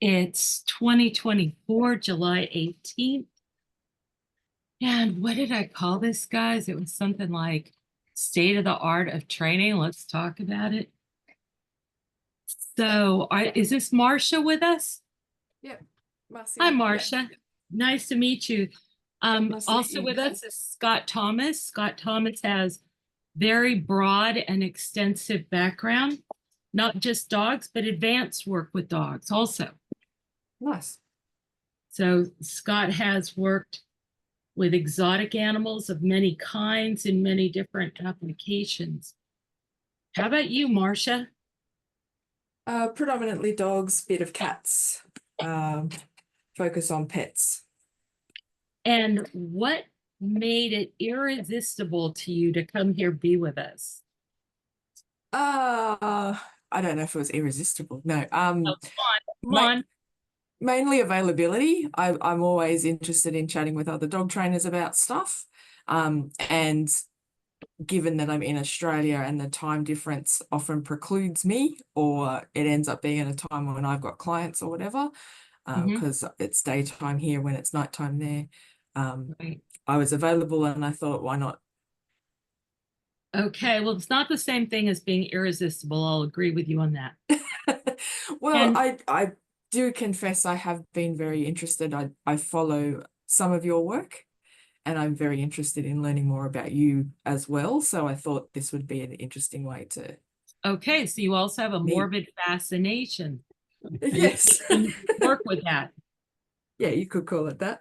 It's 2024, July 18th. And what did I call this, guys? It was something like state of the art of training. Let's talk about it. So, is this Marcia with us? Yep. Hi, Marcia. Marcia. Nice to meet you. Nice to meet Also you. with us is Scott Thomas. Scott Thomas has very broad and extensive background, not just dogs, but advanced work with dogs also. Nice. So Scott has worked with exotic animals of many kinds in many different applications. How about you, Marcia? Predominantly dogs, bit of cats. Focus on pets. And what made it irresistible to you to come here be with us? I don't know if it was irresistible. No. Oh, come on. Mainly availability. I'm always interested in chatting with other dog trainers about stuff. And given that I'm in Australia and the time difference often precludes me, or it ends up being at a time when I've got clients or whatever, because it's daytime here when it's nighttime there. Right. I was available and I thought, why not? Okay, well, it's not the same thing as being irresistible. I'll agree with you on that. Well, And I do confess I have been very interested. I follow some of your work and I'm very interested in learning more about you as well. So I thought this would be an interesting way to okay, so you also have a meet. morbid fascination. Yes. And work with that. Yeah, you could call it that.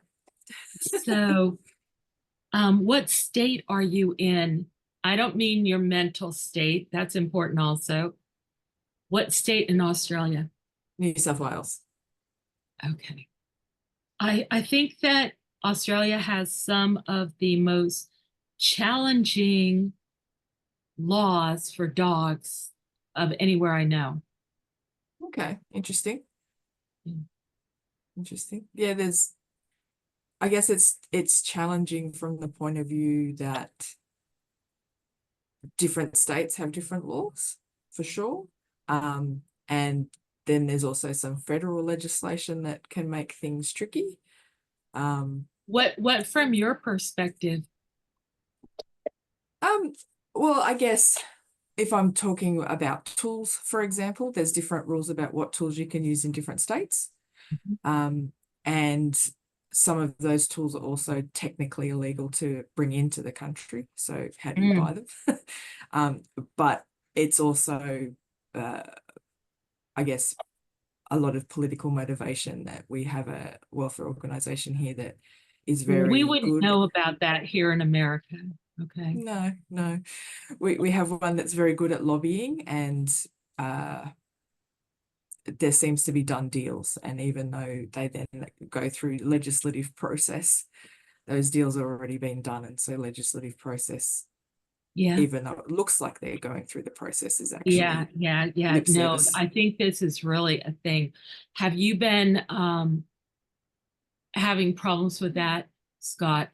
So, what state are you in? I don't mean your mental state. That's important also. What state in Australia? New South Wales. Okay. I think that Australia has some of the most challenging laws for dogs of anywhere I know. Okay, interesting. Mm. Interesting. Yeah, I guess it's challenging from the point of view that different states have different laws, for sure. And then there's also some federal legislation that can make things tricky. What from your perspective? Well, I guess if I'm talking about tools, for example, there's different rules about what tools you can use in different states. And some of those tools are also technically illegal to bring into the country. So how do you buy them? But it's also, I guess, a lot of political motivation that we have a welfare organization here that is We very wouldn't good. know about that here in America. Okay. No. We have one that's very good at lobbying, and there seems to be done deals. And even though they then go through legislative process, those deals are already been done. And so legislative process, Yeah. even though it looks like they're going through the process, is Yeah. actually lip No, service. I think this is really a thing. Have you been having problems with that, Scott,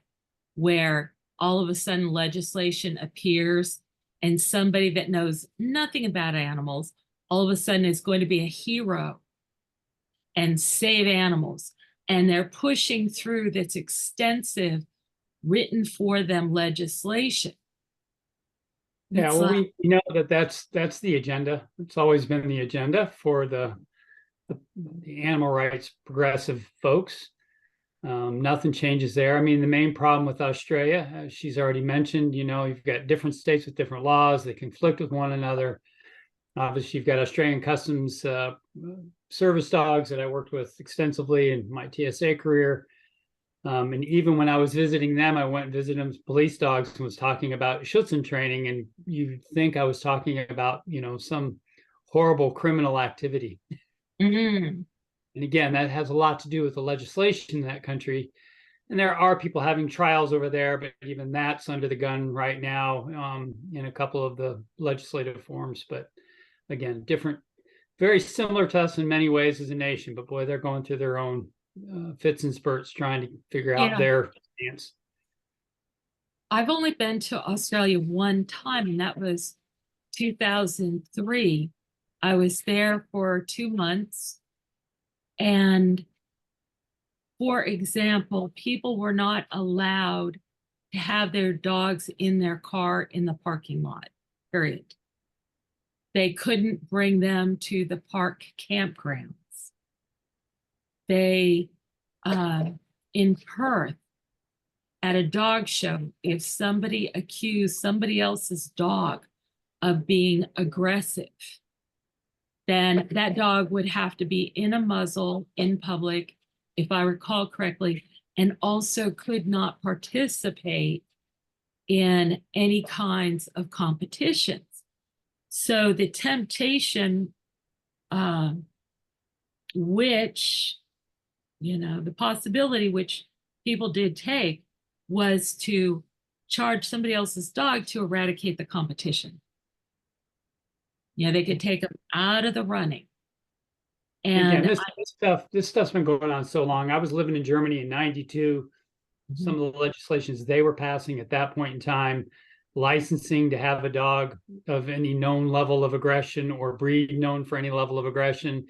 where all of a sudden legislation appears and somebody that knows nothing about animals all of a sudden is going to be a hero and save animals? And they're pushing through this extensive written for them legislation. Yeah, well, we know that's the agenda. It's always been the agenda for the animal rights progressive folks. Nothing changes there. I mean, the main problem with Australia, as she's already mentioned, you've got different states with different laws. They conflict with one another. Obviously, you've got Australian Customs service dogs that I worked with extensively in my TSA career. And even when I was visiting them, I went and visited them police dogs and was talking about Schutzen training. And you'd think I was talking about, some horrible criminal activity. And again, that has a lot to do with the legislation in that country. And there are people having trials over there, but even that's under the gun right now in a couple of the legislative forms. But again, different, very similar to us in many ways as a nation. But boy, they're going through their own fits and spurts trying to figure out their stance. I've only been to Australia one time, and that was 2003. I was there for 2 months. And for example, people were not allowed to have their dogs in their car in the parking lot, period. They couldn't bring them to the park campgrounds. They, in Perth, at a dog show, if somebody accused somebody else's dog of being aggressive, then that dog would have to be in a muzzle in public, if I recall correctly, and also could not participate in any kinds of competitions. So the temptation, which, the possibility which people did take, was to charge somebody else's dog to eradicate the competition. They could take them out of the running. And again, this stuff's been going on so long. I was living in Germany in '92. Some of the legislations they were passing at that point in time, licensing to have a dog of any known level of aggression or breed known for any level of aggression.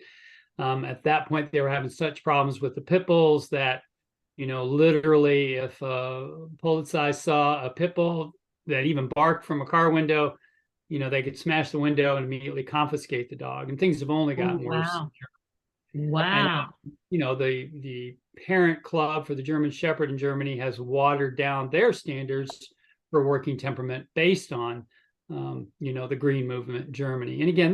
At that point, they were having such problems with the pit bulls that, literally, if Polizei saw a pit bull that even barked from a car window, they could smash the window and immediately confiscate the dog. And things have only gotten worse. Wow. And, the parent club for the German Shepherd in Germany has watered down their standards for working temperament based on, the green movement in Germany. And again,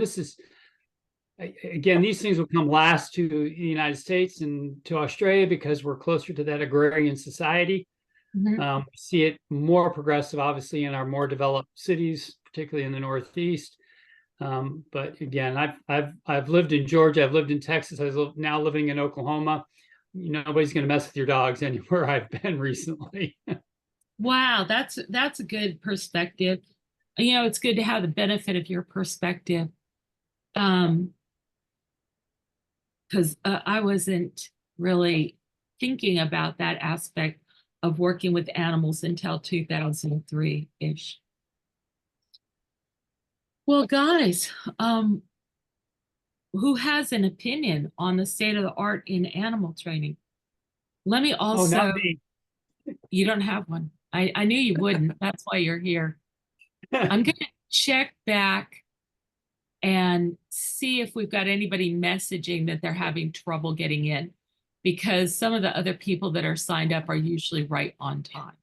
these things will come last to the United States and to Australia because we're closer to that agrarian society. We see it more progressive, obviously, in our more developed cities, particularly in the Northeast. But again, I've lived in Georgia, I've lived in Texas, I'm now living in Oklahoma. Nobody's going to mess with your dogs anywhere I've been recently. Wow, that's a good perspective. It's good to have the benefit of your perspective. Because I wasn't really thinking about that aspect of working with animals until 2003-ish. Well, guys, who has an opinion on the state of the art in animal training? Let me also, not me. You don't have one. I knew you wouldn't. That's why you're here. I'm going to check back and see if we've got anybody messaging that they're having trouble getting in, because some of the other people that are signed up are usually right on time.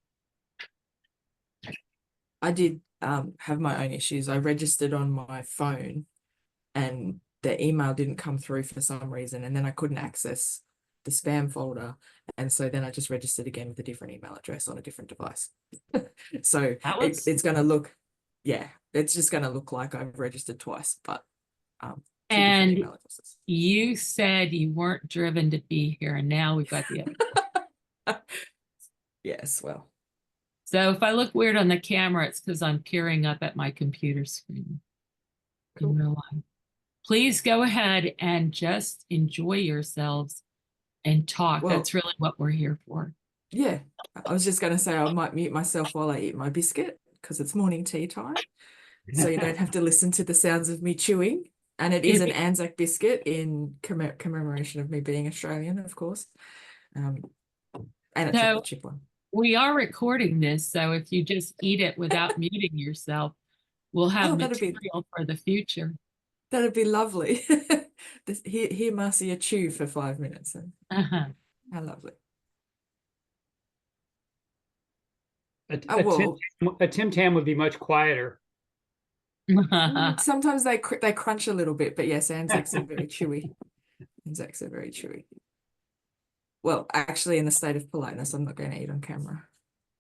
I did have my own issues. I registered on my phone and the email didn't come through for some reason, and then I couldn't access the spam folder, and so then I just registered again with a different email address on a different device. So it's going to look, it's just going to look like I've registered twice, but two different email addresses. You said you weren't driven to be here, and now we've got the other. Yes, well. So if I look weird on the camera, it's because I'm peering up at my computer screen in real life. Please go ahead and just enjoy yourselves and talk. Well, that's really what we're here for. Yeah, I was just going to say I might mute myself while I eat my biscuit because it's morning tea time. So you don't have to listen to the sounds of me chewing. And it is an Anzac biscuit in commemoration of me being Australian, of course. And a chocolate chip one. We are recording this, so if you just eat it without muting yourself, we'll have material for the future. That'd be lovely. Hear Marcia chew for 5 minutes. How lovely. A Tim Tam would be much quieter. Sometimes they crunch a little bit, but yes, Anzacs are very chewy. Anzacs are very chewy. Well, actually, in the state of politeness, I'm not going to eat on camera,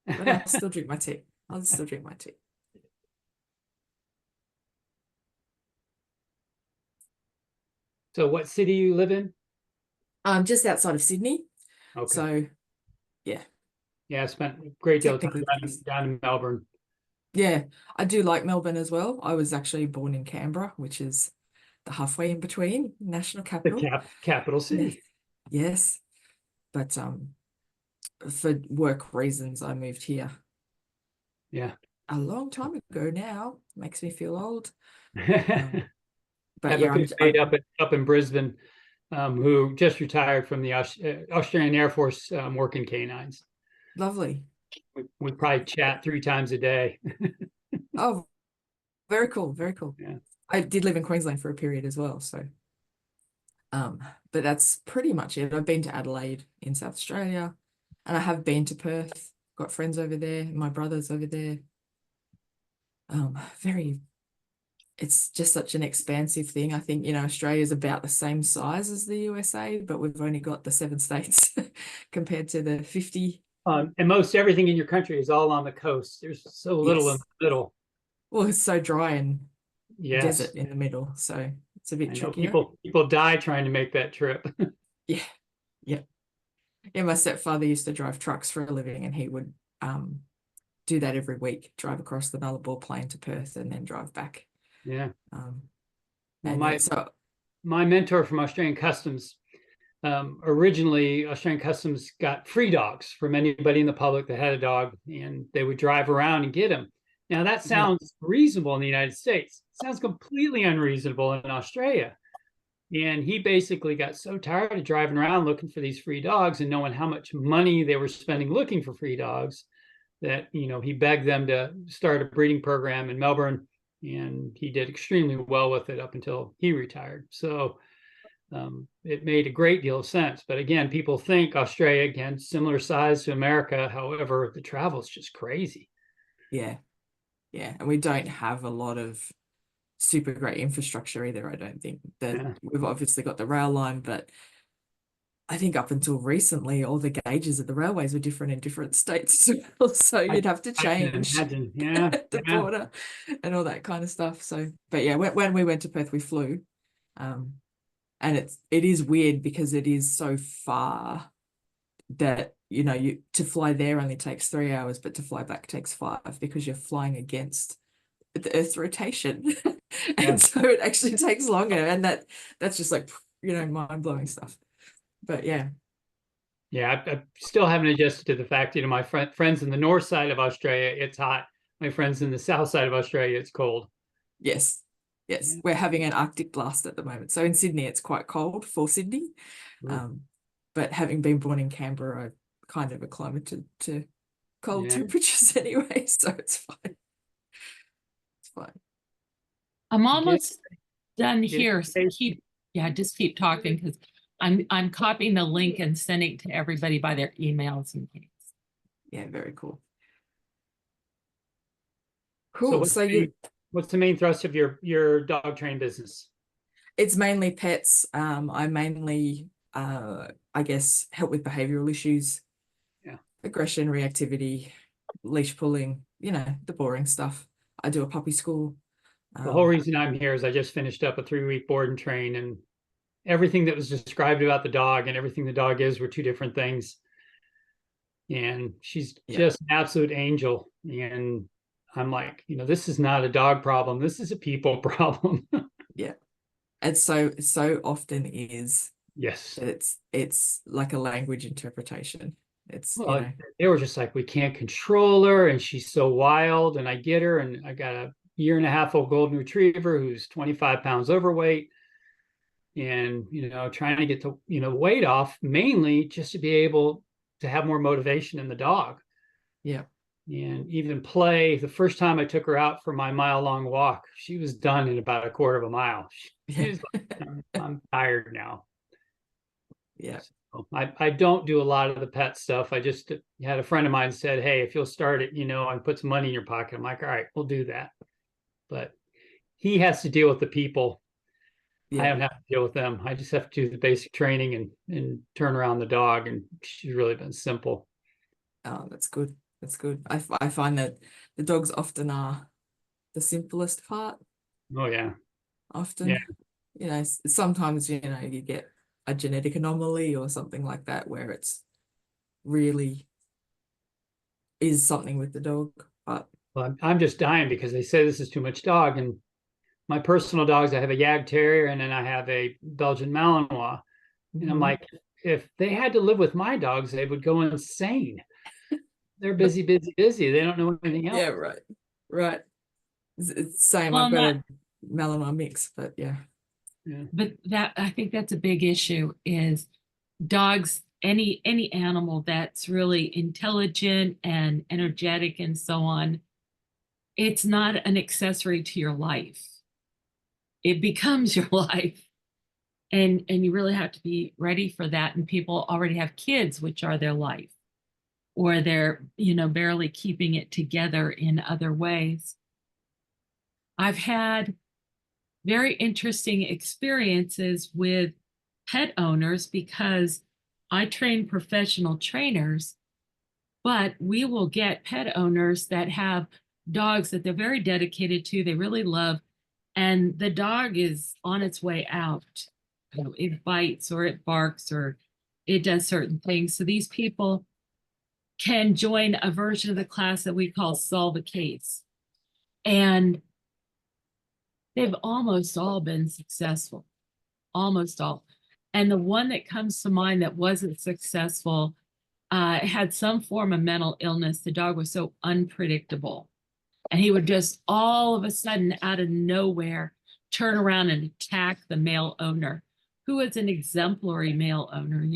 but I'll still drink my tea. I'll still drink my tea. So what city you live in? Just outside of Sydney. Okay. So, yeah. Yeah, I spent a great deal of time down in Melbourne. Yeah, I do like Melbourne as well. I was actually born in Canberra, which is the halfway in between national capital. The capital city. Yes. But for work reasons, I moved here. Yeah. A long time ago now. Makes me feel old. But yeah, I'm up in Brisbane who just retired from the Australian Air Force, working canines. Lovely. We probably chat 3 times a day. Oh, very cool. Very cool. Yeah. I did live in Queensland for a period as well. So, but that's pretty much it. I've been to Adelaide in South Australia, and I have been to Perth. Got friends over there. My brother's over there. It's just such an expansive thing. I think, Australia is about the same size as the USA, but we've only got the 7 states compared to the 50. And most everything in your country is all on the coast. There's so little in Yes. the middle. Well, it's so dry and Yes. desert in the middle, so it's a bit I know trickier. people die trying to make that trip. Yeah, yeah. Yeah, my stepfather used to drive trucks for a living, and he would do that every week, drive across the Nullarbor Plain to Perth and then drive back. Yeah. Well, my mentor from Australian Customs, originally Australian Customs got free dogs from anybody in the public that had a dog, and they would drive around and get them. Now that sounds reasonable in the United States. It sounds completely unreasonable in Australia. And he basically got so tired of driving around looking for these free dogs and knowing how much money they were spending looking for free dogs that, he begged them to start a breeding program in Melbourne, and he did extremely well with it up until he retired. So it made a great deal of sense. But again, people think Australia, again, similar size to America. However, the travel is just crazy. Yeah. Yeah. And we don't have a lot of super great infrastructure either, I don't think. We've obviously got the rail line, but I think up until recently, all the gauges of the railways were different in different states as well. So you'd have to change the border and all that kind of stuff. So, but yeah, when we went to Perth, we flew. And it is weird because it is so far that, to fly there only takes 3 hours, but to fly back takes 5 because you're flying against the Earth's rotation. And so it actually takes longer. And that's just like, mind-blowing stuff. But yeah. Yeah, I still haven't adjusted to the fact, my friends in the north side of Australia, it's hot. My friends in the south side of Australia, it's cold. Yes. Yes. Yeah. We're having an Arctic blast at the moment. So in Sydney, it's quite cold for Sydney. But having been born in Canberra, I've kind of acclimated to cold temperatures anyway. So it's fine. It's fine. I'm almost done here. So just keep talking, because I'm copying the link and sending it to everybody by their emails in case. Yeah, very cool. Cool. So what's the main thrust of your dog training business? It's mainly pets. I mainly I guess help with behavioral issues, aggression, reactivity, leash pulling, the boring stuff. I do a puppy school. The whole reason I'm here is I just finished up a 3-week board and train, and everything that was described about the dog and everything the dog is were 2 different things. And she's just an absolute angel. And I'm like, this is not a dog problem. This is a people problem. Yeah. And so often is. Yes. It's like a language interpretation. They were just like, we can't control her, and she's so wild. And I get her, and I got a 1.5-year-old golden retriever who's 25 pounds overweight, and trying to get the weight off, mainly just to be able to have more motivation in the dog. Yeah. And even play. The first time I took her out for my mile-long walk, she was done in about a quarter of a mile. She was like, I'm tired now. Yeah. So I don't do a lot of the pet stuff. I just had a friend of mine said, hey, if you'll start it, and put some money in your pocket. I'm like, all right, we'll do that. But he has to deal with the people. I don't have to deal with them. I just have to do the basic training and turn around the dog. And she's really been simple. Oh, that's good. That's good. I find that the dogs often are the simplest part. Oh, yeah. Often. Yeah. Sometimes, you get a genetic anomaly or something like that where it's really is something with the dog. But well, I'm just dying because they say this is too much dog. And my personal dogs, I have a Yag Terrier and then I have a Belgian Malinois. And I'm like, if they had to live with my dogs, they would go insane. They're busy. They don't know anything else. Yeah, right. It's same. I've got a Malinois mix, but yeah. Yeah. But that, I think that's a big issue is dogs, any animal that's really intelligent and energetic and so on, it's not an accessory to your life. It becomes your life. And you really have to be ready for that. And people already have kids, which are their life, or they're, barely keeping it together in other ways. I've had very interesting experiences with pet owners because I train professional trainers, but we will get pet owners that have dogs that they're very dedicated to, they really love, and the dog is on its way out. It bites or it barks or it does certain things. So these people can join a version of the class that we call Solve a Case. And they've almost all been successful, almost all. And the one that comes to mind that wasn't successful had some form of mental illness. The dog was so unpredictable. And he would just all of a sudden, out of nowhere, turn around and attack the male owner, who was an exemplary male owner,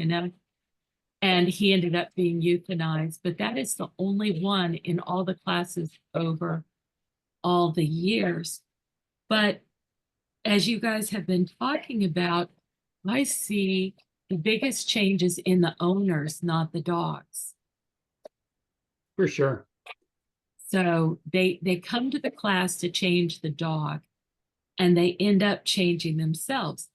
and he ended up being euthanized. But that is the only one in all the classes over all the years. But as you guys have been talking about, I see the biggest changes in the owners, not the dogs. For sure. So they come to the class to change the dog, and they end up changing themselves.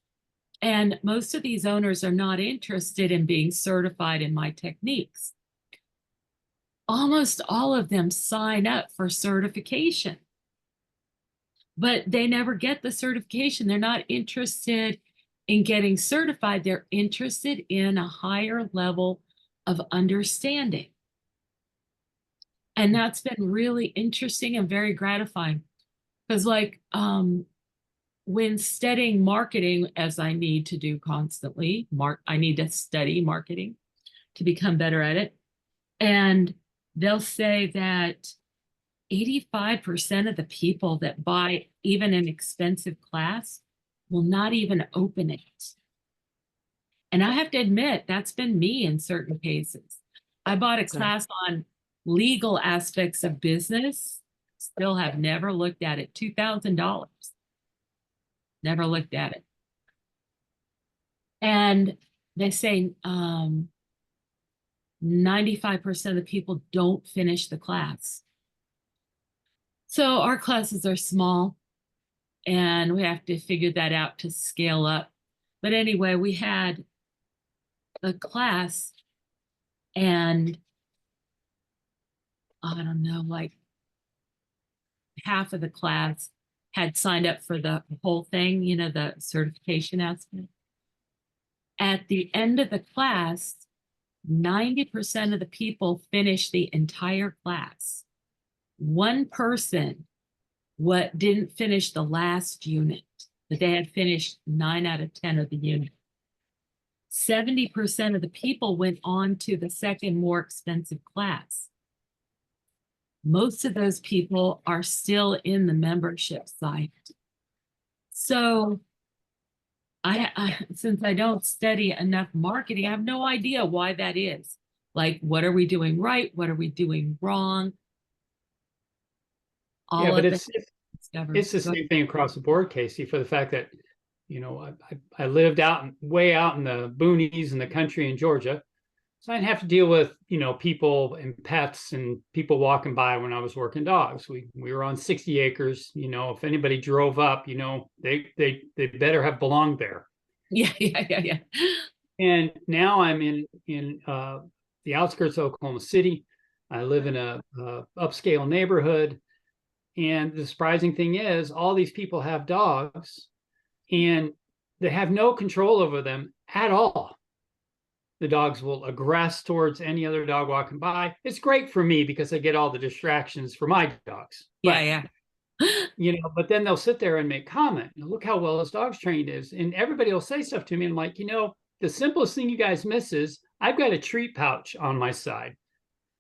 And most of these owners are not interested in being certified in my techniques. Almost all of them sign up for certification, but they never get the certification. They're not interested in getting certified. They're interested in a higher level of understanding. And that's been really interesting and very gratifying. Because when studying marketing, as I need to do constantly, I need to study marketing to become better at it. And they'll say that 85% of the people that buy even an expensive class will not even open it. And I have to admit, that's been me in certain cases. I bought a class on legal aspects of business, still have never looked at it, $2,000. Never looked at it. And they say 95% of the people don't finish the class. So our classes are small and we have to figure that out to scale up. But anyway, we had a class and I don't know, like half of the class had signed up for the whole thing, the certification aspect. At the end of the class, 90% of the people finished the entire class. One person didn't finish the last unit, but they had finished 9 out of 10 of the unit. 70% of the people went on to the second, more expensive class. Most of those people are still in the membership site. So since I don't study enough marketing, I have no idea why that is. Like, what are we doing right? What are we doing wrong? Yeah, but it's the same thing across the board, Kayce, for the fact that, I lived way out in the boonies in the country in Georgia. So I didn't have to deal with, people and pets and people walking by when I was working dogs. We were on 60 acres. If anybody drove up, they better have belonged there. Yeah. And now I'm in the outskirts of Oklahoma City. I live in a upscale neighborhood. And the surprising thing is all these people have dogs and they have no control over them at all. The dogs will aggress towards any other dog walking by. It's great for me because I get all the distractions for my dogs. Yeah. But then they'll sit there and make comment. Look how well this dog's trained is. And everybody will say stuff to me. I'm like, the simplest thing you guys miss is I've got a treat pouch on my side.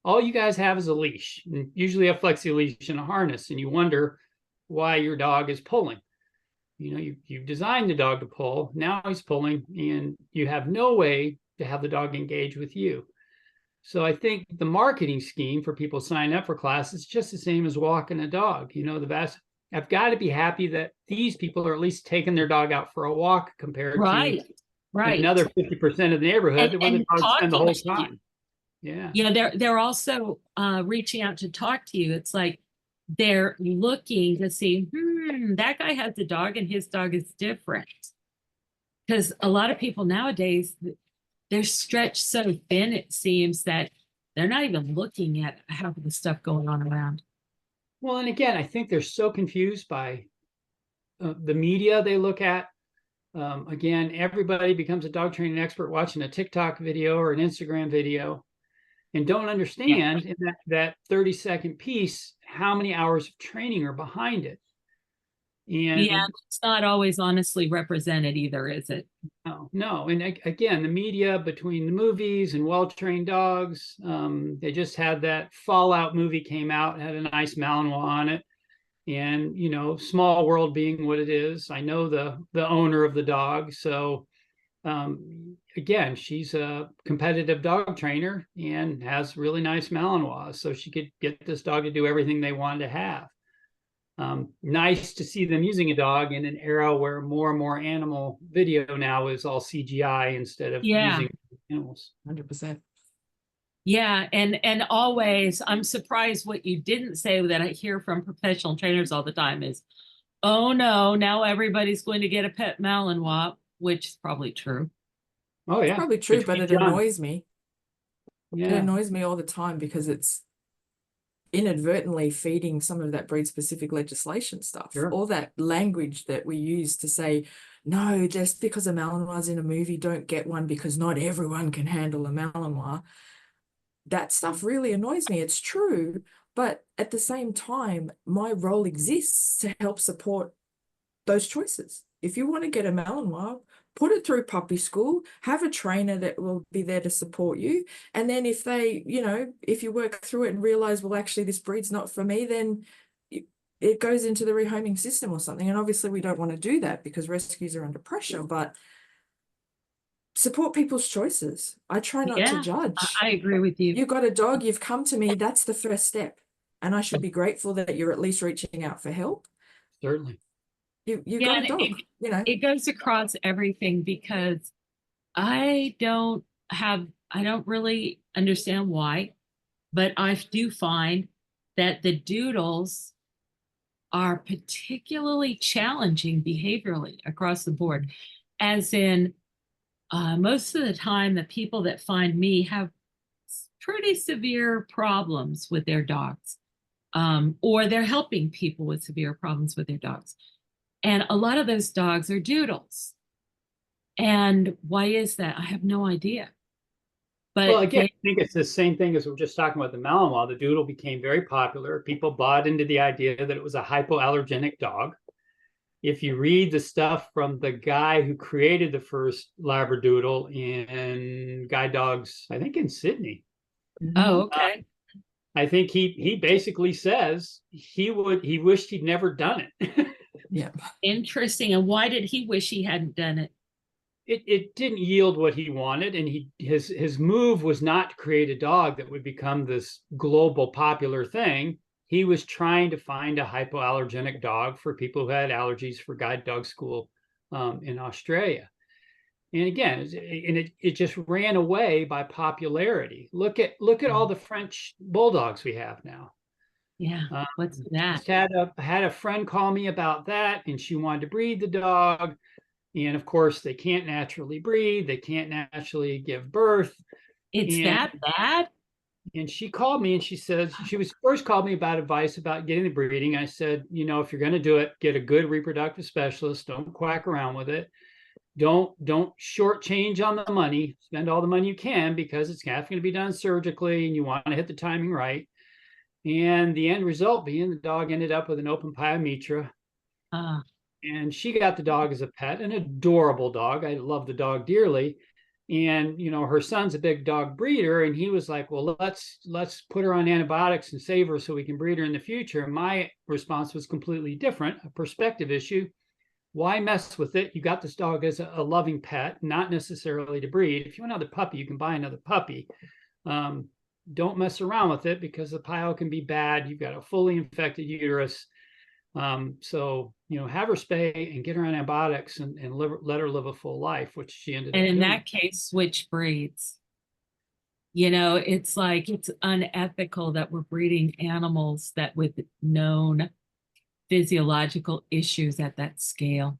All you guys have is a leash, and usually a flexi leash and a harness. And you wonder why your dog is pulling. you've designed the dog to pull. Now he's pulling, and you have no way to have the dog engage with you. So I think the marketing scheme for people signing up for classes is just the same as walking a dog. I've got to be happy that these people are at least taking their dog out for a walk compared Right. to Right. another 50% of the neighborhood where the dogs spend the whole time. Yeah. Yeah, they're also reaching out to talk to you. It's like they're looking to see, that guy has a dog and his dog is different. Because a lot of people nowadays, they're stretched so thin, it seems that they're not even looking at half of the stuff going on around. Well, and again, I think they're so confused by the media they look at. Again, everybody becomes a dog training expert watching a TikTok video or an Instagram video and don't understand in that 30-second piece how many hours of training are behind it. And yeah, it's not always honestly represented either, is it? No. And again, the media between the movies and well-trained dogs, they just had that Fallout movie came out, had a nice Malinois on it. And, small world being what it is, I know the owner of the dog. So again, she's a competitive dog trainer and has really nice Malinois. So she could get this dog to do everything they wanted to have. Nice to see them using a dog in an era where more and more animal video now is all CGI instead of using animals. 100%. Yeah, and always, I'm surprised what you didn't say that I hear from professional trainers all the time is, oh no, now everybody's going to get a pet Malinois, which is probably true. Oh yeah, it's probably true, but it annoys me. Yeah. It annoys me all the time because it's inadvertently feeding some of that breed specific legislation stuff, all that language that we use to say, no, just because a Malinois in a movie, don't get one because not everyone can handle a Malinois. That stuff really annoys me. It's true, but at the same time, my role exists to help support those choices. If you want to get a Malinois, put it through puppy school, have a trainer that will be there to support you. And then if they, if you work through it and realize, well, actually this breed's not for me, then it goes into the rehoming system or something. And obviously we don't want to do that because rescues are under pressure, but support people's choices. I try not to judge. I agree with you. You've got a dog, you've come to me, that's the first step. And I should be grateful that you're at least reaching out for help. Certainly. You got a dog, It goes across everything because I don't really understand why, but I do find that the doodles are particularly challenging behaviorally across the board. As in, most of the time, the people that find me have pretty severe problems with their dogs, or they're helping people with severe problems with their dogs. And a lot of those dogs are doodles. And why is that? I have no idea. But well, again, I think it's the same thing as we were just talking about the Malinois. The doodle became very popular. People bought into the idea that it was a hypoallergenic dog. If you read the stuff from the guy who created the first Labradoodle in Guide Dogs, I think in Sydney. Oh, okay. I think he basically says he wished he'd never done it. Yeah. Interesting. And why did he wish he hadn't done it? It didn't yield what he wanted, and his move was not to create a dog that would become this global popular thing. He was trying to find a hypoallergenic dog for people who had allergies for guide dog school in Australia. And again, it just ran away by popularity. Look at all the French bulldogs we have now. Yeah, what's that? Had a friend call me about that, and she wanted to breed the dog. And of course, they can't naturally breed. They can't naturally give birth. It's that bad? And she called me and she says, she was first called me about advice about getting the breeding. I said, if you're going to do it, get a good reproductive specialist. Don't quack around with it. Don't shortchange on the money. Spend all the money you can because it's half going to be done surgically and you want to hit the timing right. And the end result being the dog ended up with an open pyometra. And she got the dog as a pet, an adorable dog. I love the dog dearly. And, her son's a big dog breeder. And he was like, well, let's put her on antibiotics and save her so we can breed her in the future. And my response was completely different, a perspective issue. why mess with it? You got this dog as a loving pet, not necessarily to breed. If you want another puppy, you can buy another puppy. Don't mess around with it because the pile can be bad. You've got a fully infected uterus. So, have her spay and get her on antibiotics and let her live a full life, which she ended And up in doing. that case, switch breeds. It's like it's unethical that we're breeding animals that with known physiological issues at that scale.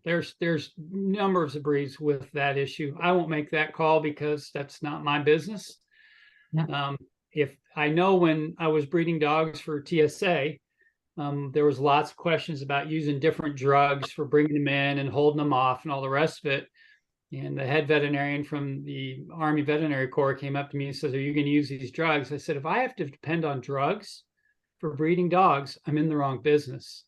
There's numbers of breeds with that issue. I won't make that call because that's not my business. Yeah. If I know when I was breeding dogs for TSA, there was lots of questions about using different drugs for bringing them in and holding them off and all the rest of it. And the head veterinarian from the Army Veterinary Corps came up to me and says, "Are you going to use these drugs?" I said, "If I have to depend on drugs for breeding dogs, I'm in the wrong business."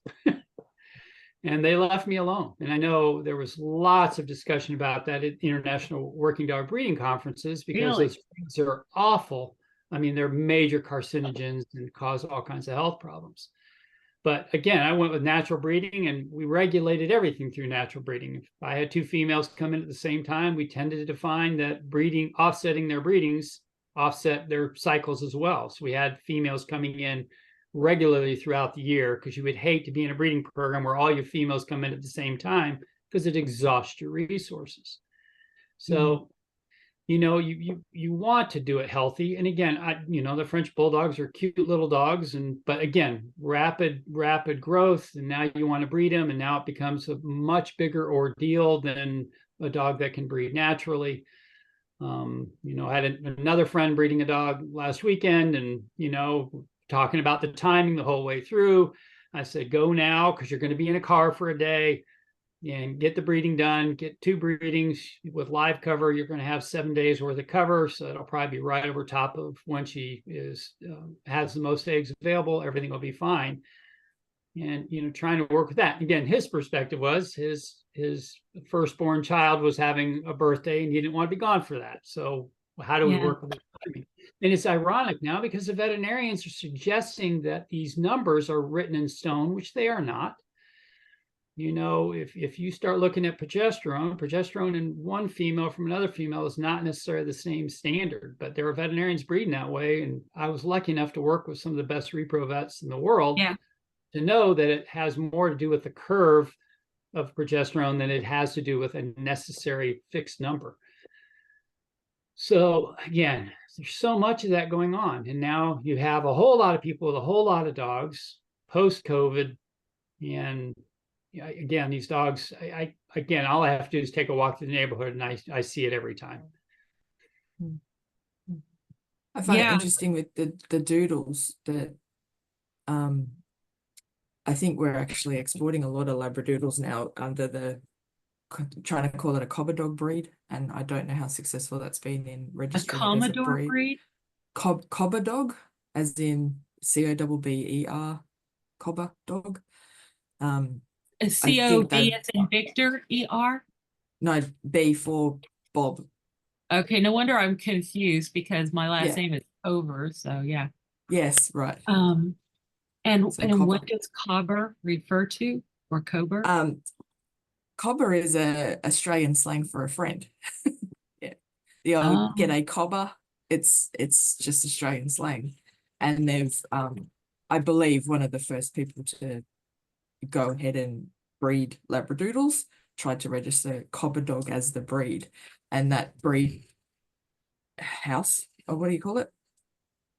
And they left me alone. And I know there was lots of discussion about that at international working dog breeding conferences because Really? those breeds are awful. I mean, they're major carcinogens and cause all kinds of health problems. But again, I went with natural breeding and we regulated everything through natural breeding. If I had two females come in at the same time, we tended to find that breeding, offsetting their breedings, offset their cycles as well. So we had females coming in regularly throughout the year because you would hate to be in a breeding program where all your females come in at the same time because it exhausts your resources. So, you want to do it healthy. And again, the French bulldogs are cute little dogs, but again, rapid growth, and now you want to breed them, and now it becomes a much bigger ordeal than a dog that can breed naturally. I had another friend breeding a dog last weekend, and talking about the timing the whole way through. I said, go now because you're going to be in a car for a day and get the breeding done, get 2 breedings with live cover. You're going to have 7 days worth of cover. So it'll probably be right over top of when she has the most eggs available. Everything will be fine. And, trying to work with that. Again, his perspective was his firstborn child was having a birthday and he didn't want to be gone for that. So how do we work with it? And it's ironic now because the veterinarians are suggesting that these numbers are written in stone, which they are not. If you start looking at progesterone in one female from another female is not necessarily the same standard, but there are veterinarians breeding that way. And I was lucky enough to work with some of the best repro vets in the world to know that it has more to do with the curve of progesterone than it has to do with a necessary fixed number. So again, there's so much of that going on. And now you have a whole lot of people with a whole lot of dogs post-COVID. And again, these dogs, all I have to do is take a walk through the neighborhood and I see it every time. I find it interesting with the doodles that I think we're actually exporting a lot of Labradoodles now under trying to call it a Cobber dog breed, and I don't know how successful that's been in registering it as a breed. Cobber dog, as in COBBER, Cobber dog. A COB as in Victor, ER? No, B for Bob. Okay, no wonder I'm confused because my last name is Over, so yeah. Yes, right. And what does Cobber refer to, or Cobber? Cobber is a Australian slang for a friend. The old g'day cobber. It's just Australian slang, and they've I believe one of the first people to go ahead and breed Labradoodles tried to register Cobber dog as the breed, and that breed house, or what do you call it?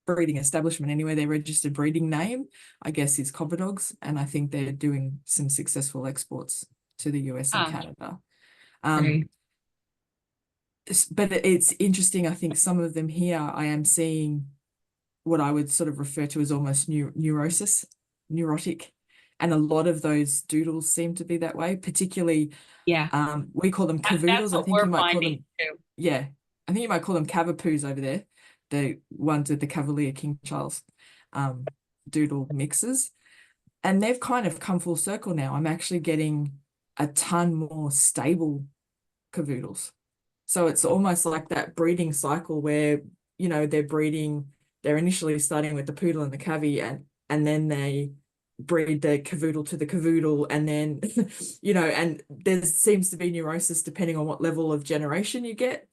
Breeding establishment anyway, their registered breeding name, I guess, is Cobber dogs, and I think they're doing some successful exports to the US and Canada. But it's interesting. I think some of them here, I am seeing what I would sort of refer to as almost neurotic. And a lot of those doodles seem to be that way, particularly, we call them cavoodles. I think you might call them, I think you might call them cavapoos over there, the ones with the Cavalier King Charles doodle mixes. And they've kind of come full circle now. I'm actually getting a ton more stable cavoodles. So it's almost like that breeding cycle where, they're initially starting with the poodle and the cavy, and then they breed the cavoodle to the cavoodle, and then, you know, and there seems to be neurosis depending on what level of generation you get.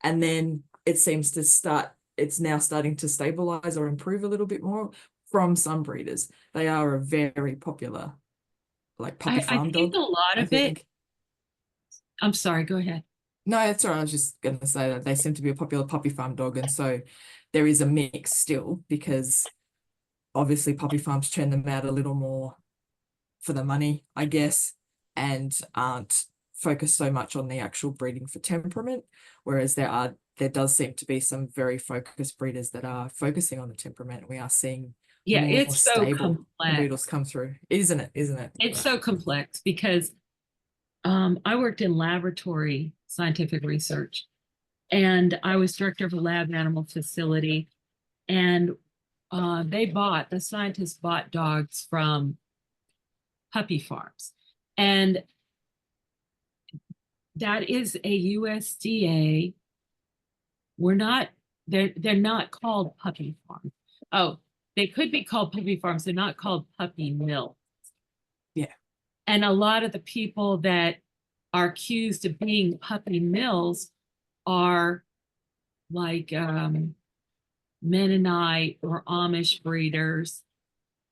And then it seems to start, it's now starting to stabilize or improve a little bit more from some breeders. They are a very popular, like puppy I farm think dog, a lot I of it, think. I'm sorry, go ahead. No, that's all right. I was just going to say that they seem to be a popular puppy farm dog. And so there is a mix still, because obviously puppy farms churn them out a little more for the money, I guess, and aren't focused so much on the actual breeding for temperament. Whereas there does seem to be some very focused breeders that are focusing on the temperament. We are seeing Yeah, more it's so stable complex. cavoodles come through. Isn't it? Isn't it? It's so complex because I worked in laboratory scientific research, and I was director of a lab animal facility. And the scientists bought dogs from puppy farms. And that is a USDA. They're not called puppy farms. Oh, they could be called puppy farms. They're not called puppy mills. Yeah. And a lot of the people that are accused of being puppy mills are like Mennonite or Amish breeders.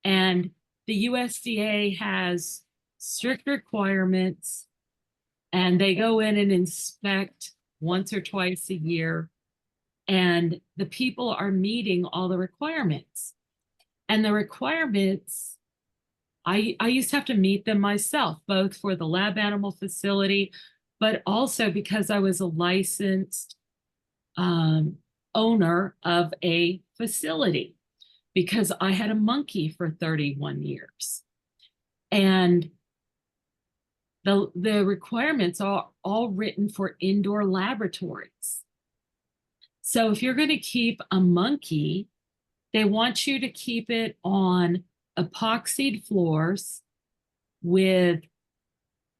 And the USDA has strict requirements, and they go in and inspect once or twice a year. And the people are meeting all the requirements. And the requirements, I used to have to meet them myself, both for the lab animal facility, but also because I was a licensed owner of a facility, because I had a monkey for 31 years. And the requirements are all written for indoor laboratories. So if you're going to keep a monkey, they want you to keep it on epoxied floors with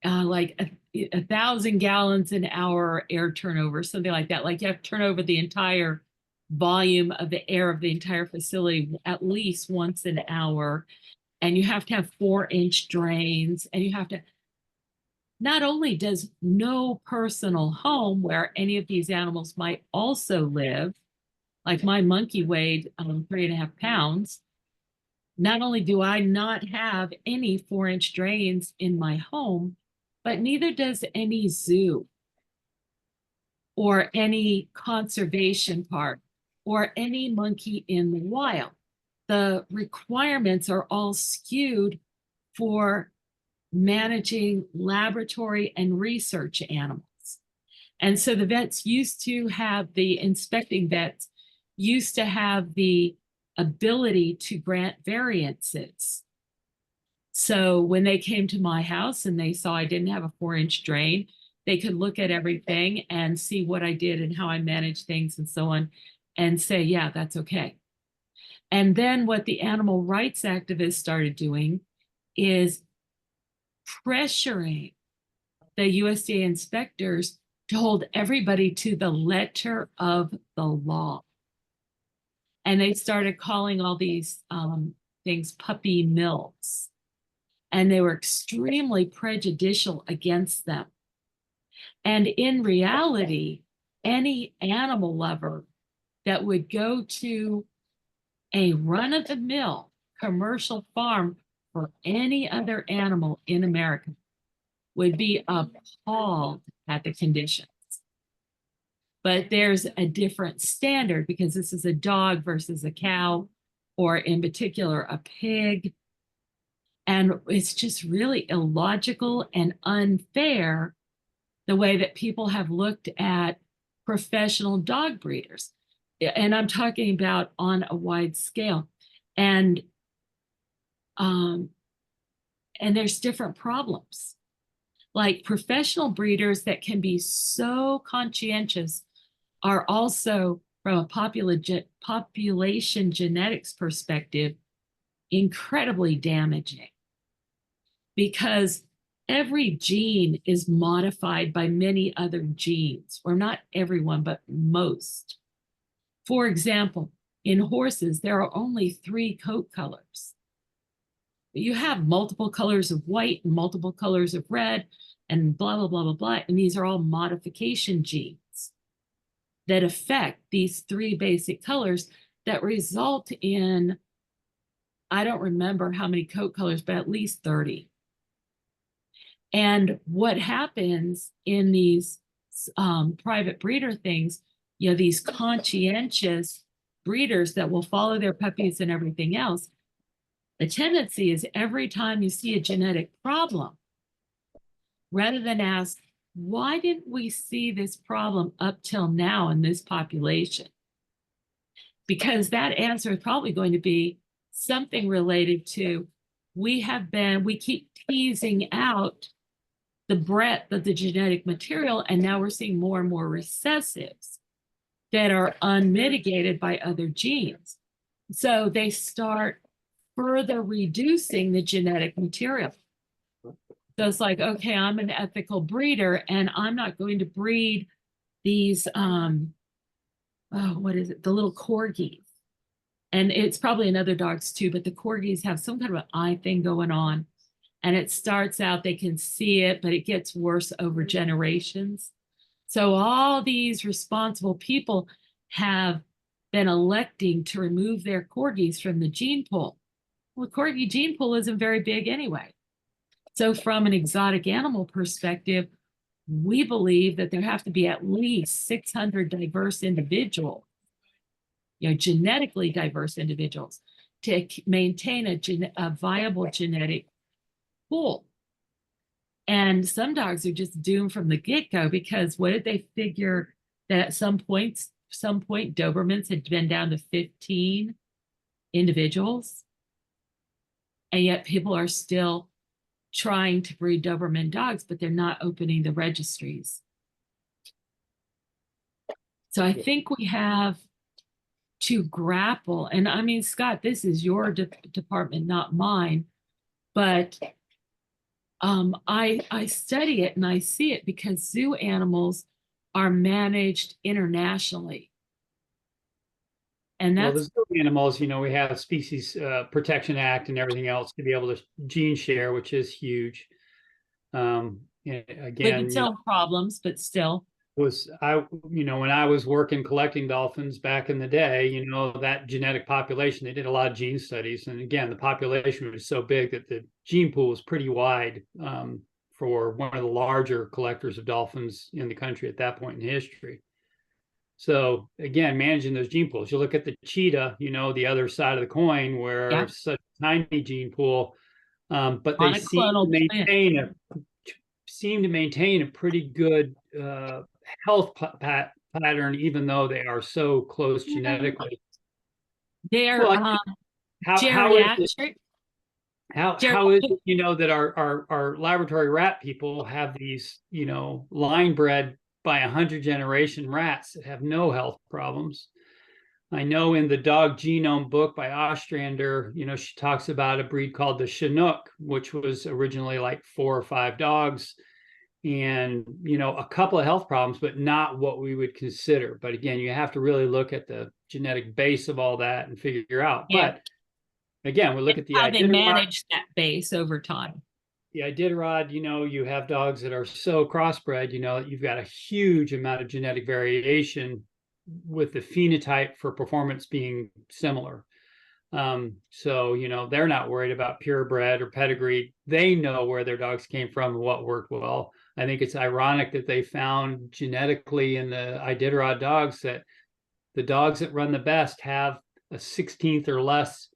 like 1,000 gallons an hour air turnover, something like that. Like you have to turn over the entire volume of the air of the entire facility at least once an hour. And you have to have 4-inch drains, and you have to, not only does no personal home where any of these animals might also live, like my monkey weighed 3.5 pounds, not only do I not have any 4-inch drains in my home, but neither does any zoo or any conservation park or any monkey in the wild. The requirements are all skewed for managing laboratory and research animals. And so the vets used to have, the inspecting vets used to have the ability to grant variances. So when they came to my house and they saw I didn't have a 4-inch drain, they could look at everything and see what I did and how I managed things and so on, and say, yeah, that's okay. And then what the animal rights activists started doing is pressuring the USDA inspectors to hold everybody to the letter of the law. And they started calling all these things puppy mills. And they were extremely prejudicial against them. And in reality, any animal lover that would go to a run-of-the-mill commercial farm for any other animal in America would be appalled at the conditions. But there's a different standard because this is a dog versus a cow, or in particular, a pig. And it's just really illogical and unfair the way that people have looked at professional dog breeders. And I'm talking about on a wide scale. And there's different problems. Like professional breeders that can be so conscientious are also, from a population genetics perspective, incredibly damaging, because every gene is modified by many other genes, or not everyone, but most. For example, in horses, there are only 3 coat colors. you have multiple colors of white and multiple colors of red and blah, blah, blah, blah, blah. And these are all modification genes that affect these three basic colors that result in, I don't remember how many coat colors, but at least 30. And what happens in these private breeder things, you know, these conscientious breeders that will follow their puppies and everything else, the tendency is every time you see a genetic problem, rather than ask, why didn't we see this problem up till now in this population? Because that answer is probably going to be something related to, we keep teasing out the breadth of the genetic material, and now we're seeing more and more recessives that are unmitigated by other genes. So they start further reducing the genetic material. So it's like, okay, I'm an ethical breeder and I'm not going to breed these, what is it? The little corgis. And it's probably in other dogs too, but the corgis have some kind of an eye thing going on. And it starts out, they can see it, but it gets worse over generations. So all these responsible people have been electing to remove their corgis from the gene pool. Well, the corgi gene pool isn't very big anyway. So from an exotic animal perspective, we believe that there have to be at least 600 diverse individuals, you know, genetically diverse individuals, to maintain a viable genetic pool. And some dogs are just doomed from the get-go, because what did they figure that at some point Dobermans had been down to 15 individuals, and yet people are still trying to breed Doberman dogs, but they're not opening the registries. So I think we have to grapple, and I mean, Scott, this is your department, not mine, but I study it and I see it because zoo animals are managed internationally. And that's, well, the zoo animals, you know, we have Species Protection Act and everything else to be able to gene share, which is huge. Again, with its own problems, but still. You know, when I was working collecting dolphins back in the day, you know, that genetic population, they did a lot of gene studies. And again, the population was so big that the gene pool was pretty wide for one of the larger collectors of dolphins in the country at that point in history. So again, managing those gene pools, you look at the cheetah, you know, the other side of the coin, where it's such a tiny gene pool, but they seem to maintain a pretty good health pattern, even though they are so close genetically. They're geriatric. How is it, you know, that our laboratory rat people have these, you know, line bred by 100 generation rats that have no health problems? I know in the dog genome book by Ostrander, you know, she talks about a breed called the Chinook, which was originally like 4 or 5 dogs, and, you know, a couple of health problems, but not what we would consider. But again, you have to really look at the genetic base of all that and figure out. Yeah. But again, we look at how they manage that base over time. The Iditarod, you know, you have dogs that are so crossbred, you know, you've got a huge amount of genetic variation with the phenotype for performance being similar. So, you know, they're not worried about purebred or pedigree. They know where their dogs came from and what worked well. I think it's ironic that they found genetically in the Iditarod dogs that the dogs that run the best have a 16th or less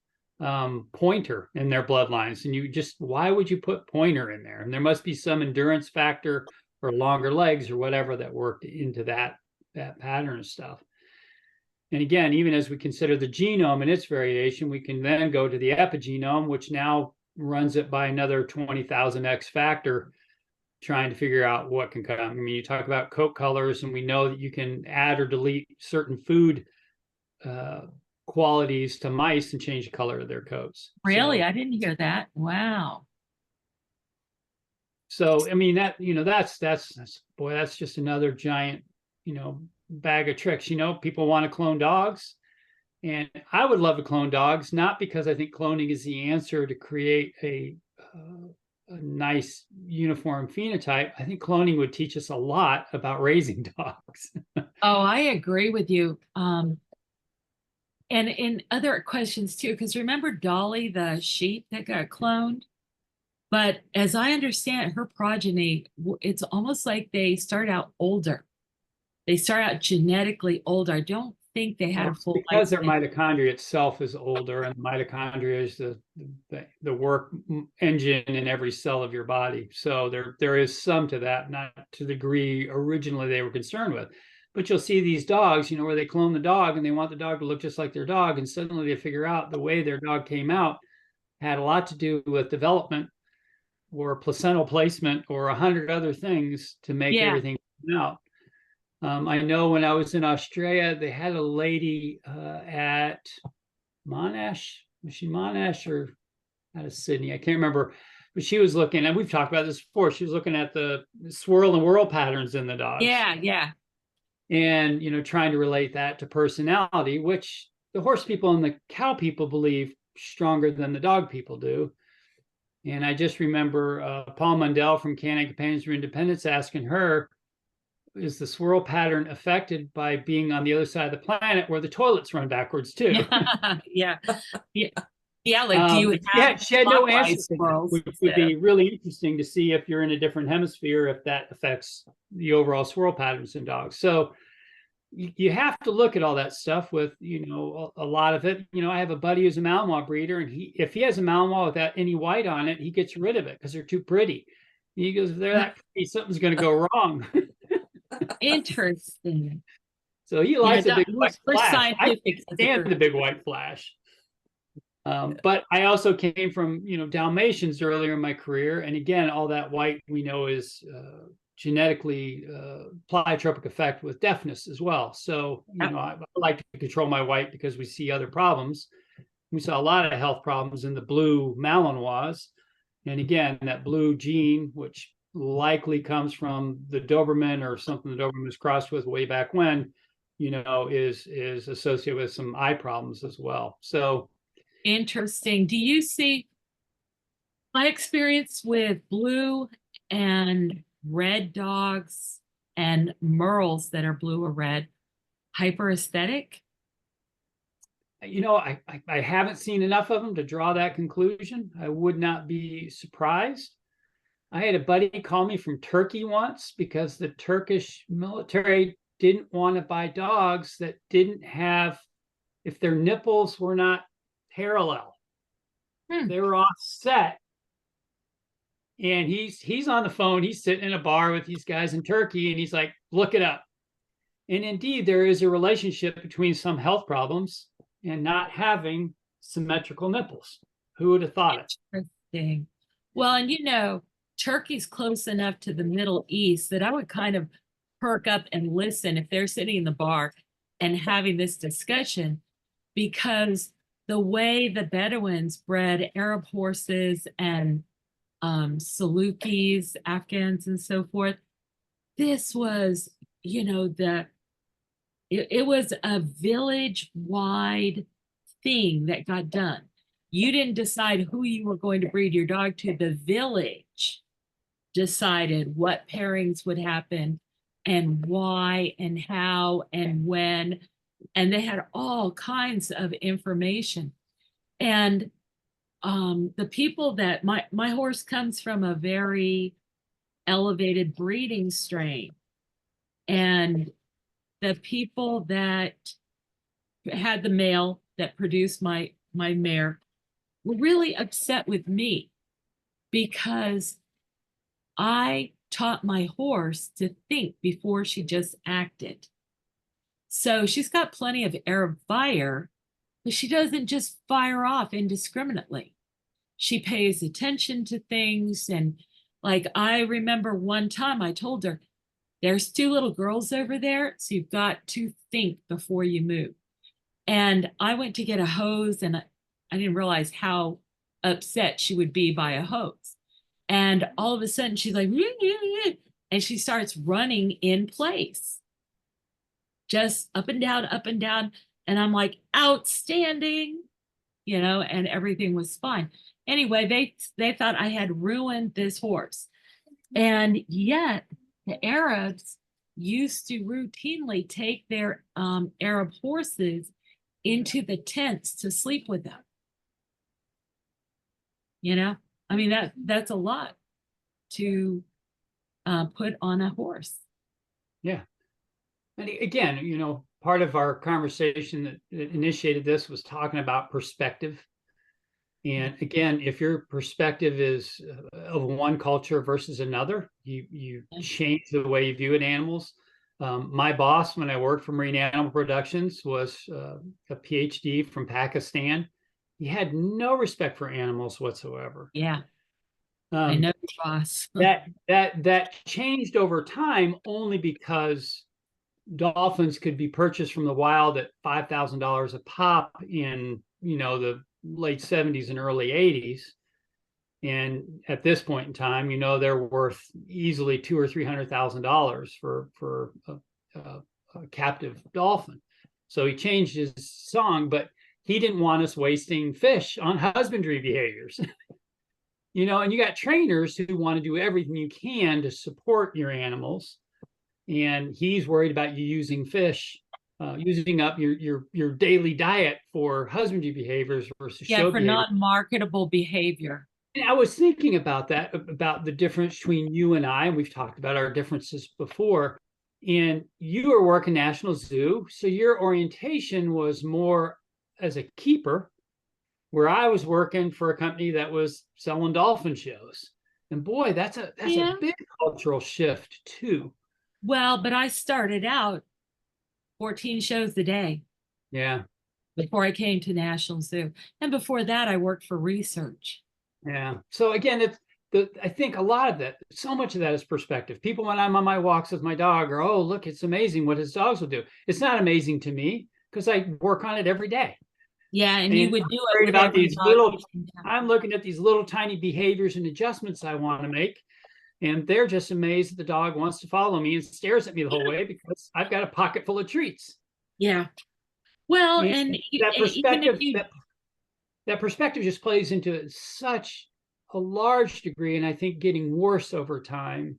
pointer in their bloodlines. And you just, why would you put pointer in there? And there must be some endurance factor or longer legs or whatever that worked into that pattern of stuff. And again, even as we consider the genome and its variation, we can then go to the epigenome, which now runs it by another 20,000 X factor, trying to figure out what can come. I mean, you talk about coat colors, and we know that you can add or delete certain food qualities to mice and change the color of their coats. Really? I didn't hear that. Wow. So, I mean, that, you know, that's boy, that's just another giant, you know, bag of tricks. You know, people want to clone dogs. And I would love to clone dogs, not because I think cloning is the answer to create a nice uniform phenotype. I think cloning would teach us a lot about raising dogs. Oh, I agree with you. And in other questions too, because remember Dolly, the sheep that got cloned? But as I understand it, her progeny, it's almost like they start out older. They start out genetically older. I don't think they had a full because their lifespan. mitochondria itself is older, and mitochondria is the work engine in every cell of your body. So there is some to that, not to the degree originally they were concerned with. But you'll see these dogs, where they clone the dog and they want the dog to look just like their dog, and suddenly they figure out the way their dog came out had a lot to do with development or placental placement or 100 other things to make everything come out. I know when I was in Australia, they had a lady at Monash. Was she Monash or out of Sydney? I can't remember. But she was looking, and we've talked about this before. She was looking at the swirl and whirl patterns in the dogs. Yeah. And, trying to relate that to personality, which the horse people and the cow people believe stronger than the dog people do. And I just remember Paul Mundell from Canine Companions for Independence asking her, is the swirl pattern affected by being on the other side of the planet where the toilets run backwards too? Yeah. Like, do you have she had no answer, which would be really interesting to see if you're in a different hemisphere, if that affects the overall swirl patterns in dogs. So you have to look at all that stuff with, a lot of it. I have a buddy who's a Malinois breeder, and if he has a Malinois without any white on it, he gets rid of it because they're too pretty. He goes, if they're that pretty, something's going to go wrong. Interesting. So he likes a big white flash. I can't stand the big white flash. But I also came from, Dalmatians earlier in my career. And again, all that white we know is genetically pleiotropic effect with deafness as well. So, I like to control my white because we see other problems. We saw a lot of health problems in the blue Malinois. And again, that blue gene, which likely comes from the Doberman or something the Doberman was crossed with way back when, is associated with some eye problems as well. So interesting. Do you see my experience with blue and red dogs and merles that are blue or red hyper aesthetic? I haven't seen enough of them to draw that conclusion. I would not be surprised. I had a buddy call me from Turkey once because the Turkish military didn't want to buy dogs that didn't have, if their nipples were not parallel, they were offset. And he's on the phone. He's sitting in a bar with these guys in Turkey, and he's like, look it up. And indeed, there is a relationship between some health problems and not having symmetrical nipples. Who would have thought it? Interesting. Well, and Turkey's close enough to the Middle East that I would kind of perk up and listen if they're sitting in the bar and having this discussion, because the way the Bedouins bred Arab horses and Salukis, Afghans, and so forth, this was, it was a village-wide thing that got done. You didn't decide who you were going to breed your dog to. The village decided what pairings would happen and why and how and when. And they had all kinds of information. And the people that my horse comes from a very elevated breeding strain. And the people that had the male that produced my mare were really upset with me because I taught my horse to think before she just acted. So she's got plenty of Arab fire, but she doesn't just fire off indiscriminately. She pays attention to things. And like, I remember one time I told her, there's 2 little girls over there, so you've got to think before you move. And I went to get a hose, and I didn't realize how upset she would be by a hose. And all of a sudden she's like, and she starts running in place, just up and down, up and down. And I'm like, outstanding, you know, and everything was fine. Anyway, they thought I had ruined this horse. And yet the Arabs used to routinely take their Arab horses into the tents to sleep with them. You know, I mean, that's a lot to put on a horse. Yeah. And again, you know, part of our conversation that initiated this was talking about perspective. And again, if your perspective is of one culture versus another, you change the way you view animals. My boss, when I worked for Marine Animal Productions, was a PhD from Pakistan. He had no respect for animals whatsoever. Yeah, I know your boss. That changed over time only because dolphins could be purchased from the wild at $5,000 a pop in, you know, the late 70s and early 80s. And at this point in time, you know, they're worth easily $200,000 or $300,000 for a captive dolphin. So he changed his song, but he didn't want us wasting fish on husbandry behaviors. You know, and you got trainers who want to do everything you can to support your animals. And he's worried about you using fish, using up your daily diet for husbandry behaviors versus show for behavior. non-marketable behavior. And I was thinking about that, about the difference between you and I, and we've talked about our differences before. And you were working National Zoo, so your orientation was more as a keeper, where I was working for a company that was selling dolphin shows. And boy, that's a big cultural shift too. Well, but I started out 14 shows a day. Yeah. Before I came to National Zoo. And before that, I worked for research. Yeah. So again, I think a lot of that, so much of that is perspective. People, when I'm on my walks with my dog, are, oh, look, it's amazing what his dogs will do. It's not amazing to me because I work on it every day. Yeah, and you would do it with about these little. I'm looking at these little tiny behaviors and adjustments I want to make, and they're just amazed that the dog wants to follow me and stares at me the whole way because I've got a pocket full of treats. Yeah. Well, and that perspective, even if you... that perspective just plays into such a large degree, and I think getting worse over time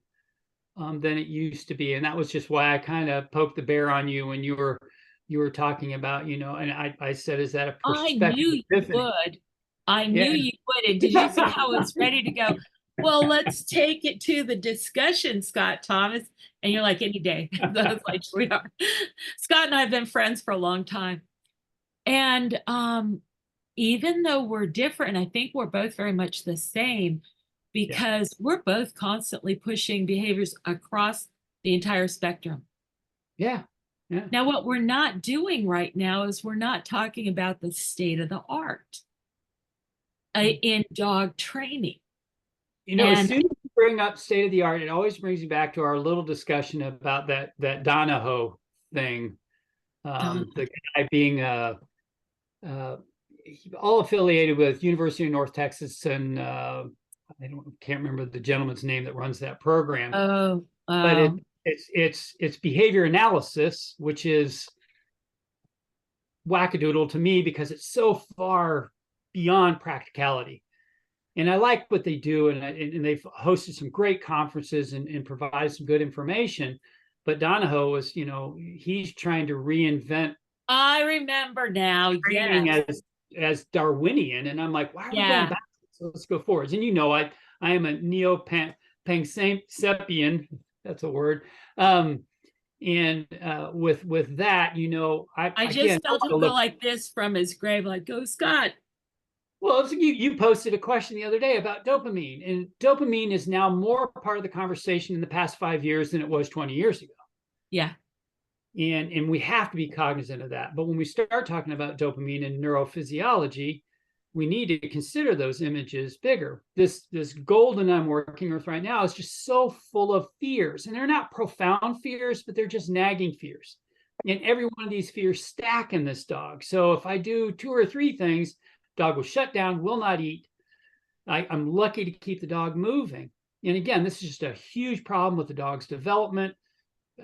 than it used to be. And that was just why I kind of poked the bear on you when you were talking about, you know, and I said, is that a perspective? I knew you would. I knew you would. And did you see how it's ready to go? Well, let's take it to the discussion, Scott Thomas. And you're like, any day. That's like, we are. Scott and I have been friends for a long time. And even though we're different, I think we're both very much the same because we're both constantly pushing behaviors across the entire spectrum. Yeah. Yeah. Now, what we're not doing right now is we're not talking about the state of the art in dog training. You know, as soon as you bring up state of the art, it always brings me back to our little discussion about that Donahoe thing. The guy being all affiliated with University of North Texas, and can't remember the gentleman's name that runs that program. But it's behavior analysis, which is wackadoodle to me because it's so far beyond practicality. And I like what they do, and they've hosted some great conferences and provided some good information. But Donahoe is, you know, he's trying to reinvent. I remember now, as Darwinian, and I'm like, why are we going back? So let's go forwards. And you know, I am a neo-Pansapien. That's a word. With that, you know, I just felt him go like this from his grave, like, go Scott. Well, you posted a question the other day about dopamine, and dopamine is now more part of the conversation in the past 5 years than it was 20 years ago. Yeah. And we have to be cognizant of that. But when we start talking about dopamine and neurophysiology, we need to consider those images bigger. This golden I'm working with right now is just so full of fears, and they're not profound fears, but they're just nagging fears. And every one of these fears stack in this dog. So if I do 2 or 3 things, dog will shut down, will not eat. I'm lucky to keep the dog moving. And again, this is just a huge problem with the dog's development.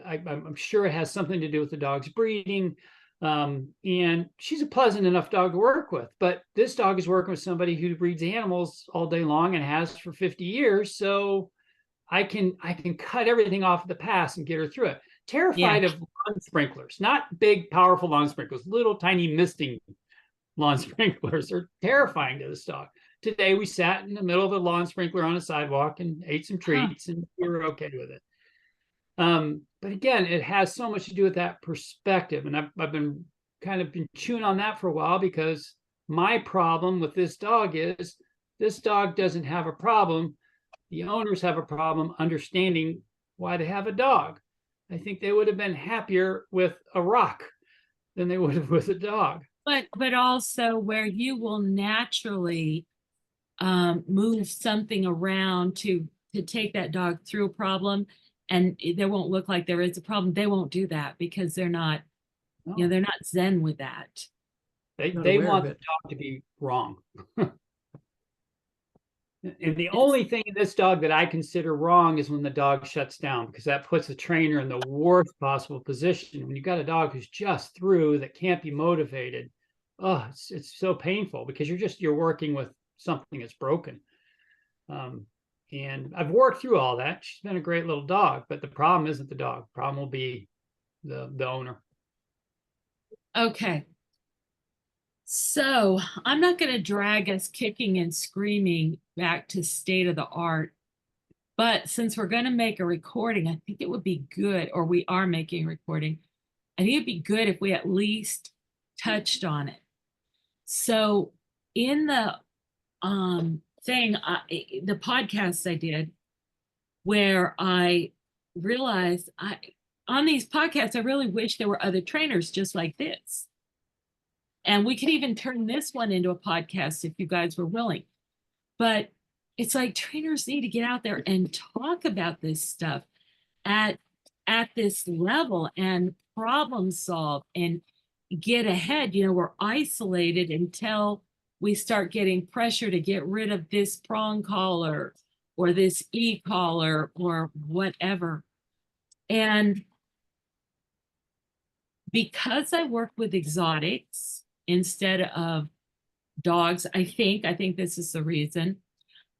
I'm sure it has something to do with the dog's breeding. And she's a pleasant enough dog to work with, but this dog is working with somebody who breeds animals all day long and has for 50 years. So I can cut everything off of the pass and get her through it. Terrified of lawn sprinklers, not big, powerful lawn sprinklers, little tiny misting lawn sprinklers are terrifying to this dog. Today we sat in the middle of a lawn sprinkler on a sidewalk and ate some treats, and we were okay with it. But again, it has so much to do with that perspective. And I've been chewing on that for a while, because my problem with this dog is this dog doesn't have a problem. The owners have a problem understanding why they have a dog. I think they would have been happier with a rock than they would have with a dog. But also where you will naturally move something around to take that dog through a problem, and there won't look like there is a problem. They won't do that because they're not, No. they're not zen with that. They want the dog to be wrong. And the only thing in this dog that I consider wrong is when the dog shuts down, because that puts the trainer in the worst possible position. When you've got a dog who's just through, that can't be motivated, oh, it's so painful, because you're working with something that's broken. And I've worked through all that. She's been a great little dog, but the problem isn't the dog. The problem will be the owner. Okay. So I'm not going to drag us kicking and screaming back to state of the art, but since we're going to make a recording, I think it would be good, or we are making a recording, I think it'd be good if we at least touched on it. So in the the podcast I did, where I realized on these podcasts, I really wish there were other trainers just like this. And we could even turn this one into a podcast if you guys were willing. But it's like trainers need to get out there and talk about this stuff at this level and problem solve and get ahead. You know, we're isolated until we start getting pressure to get rid of this prong collar or this e-collar or whatever. And because I work with exotics instead of dogs, I think this is the reason,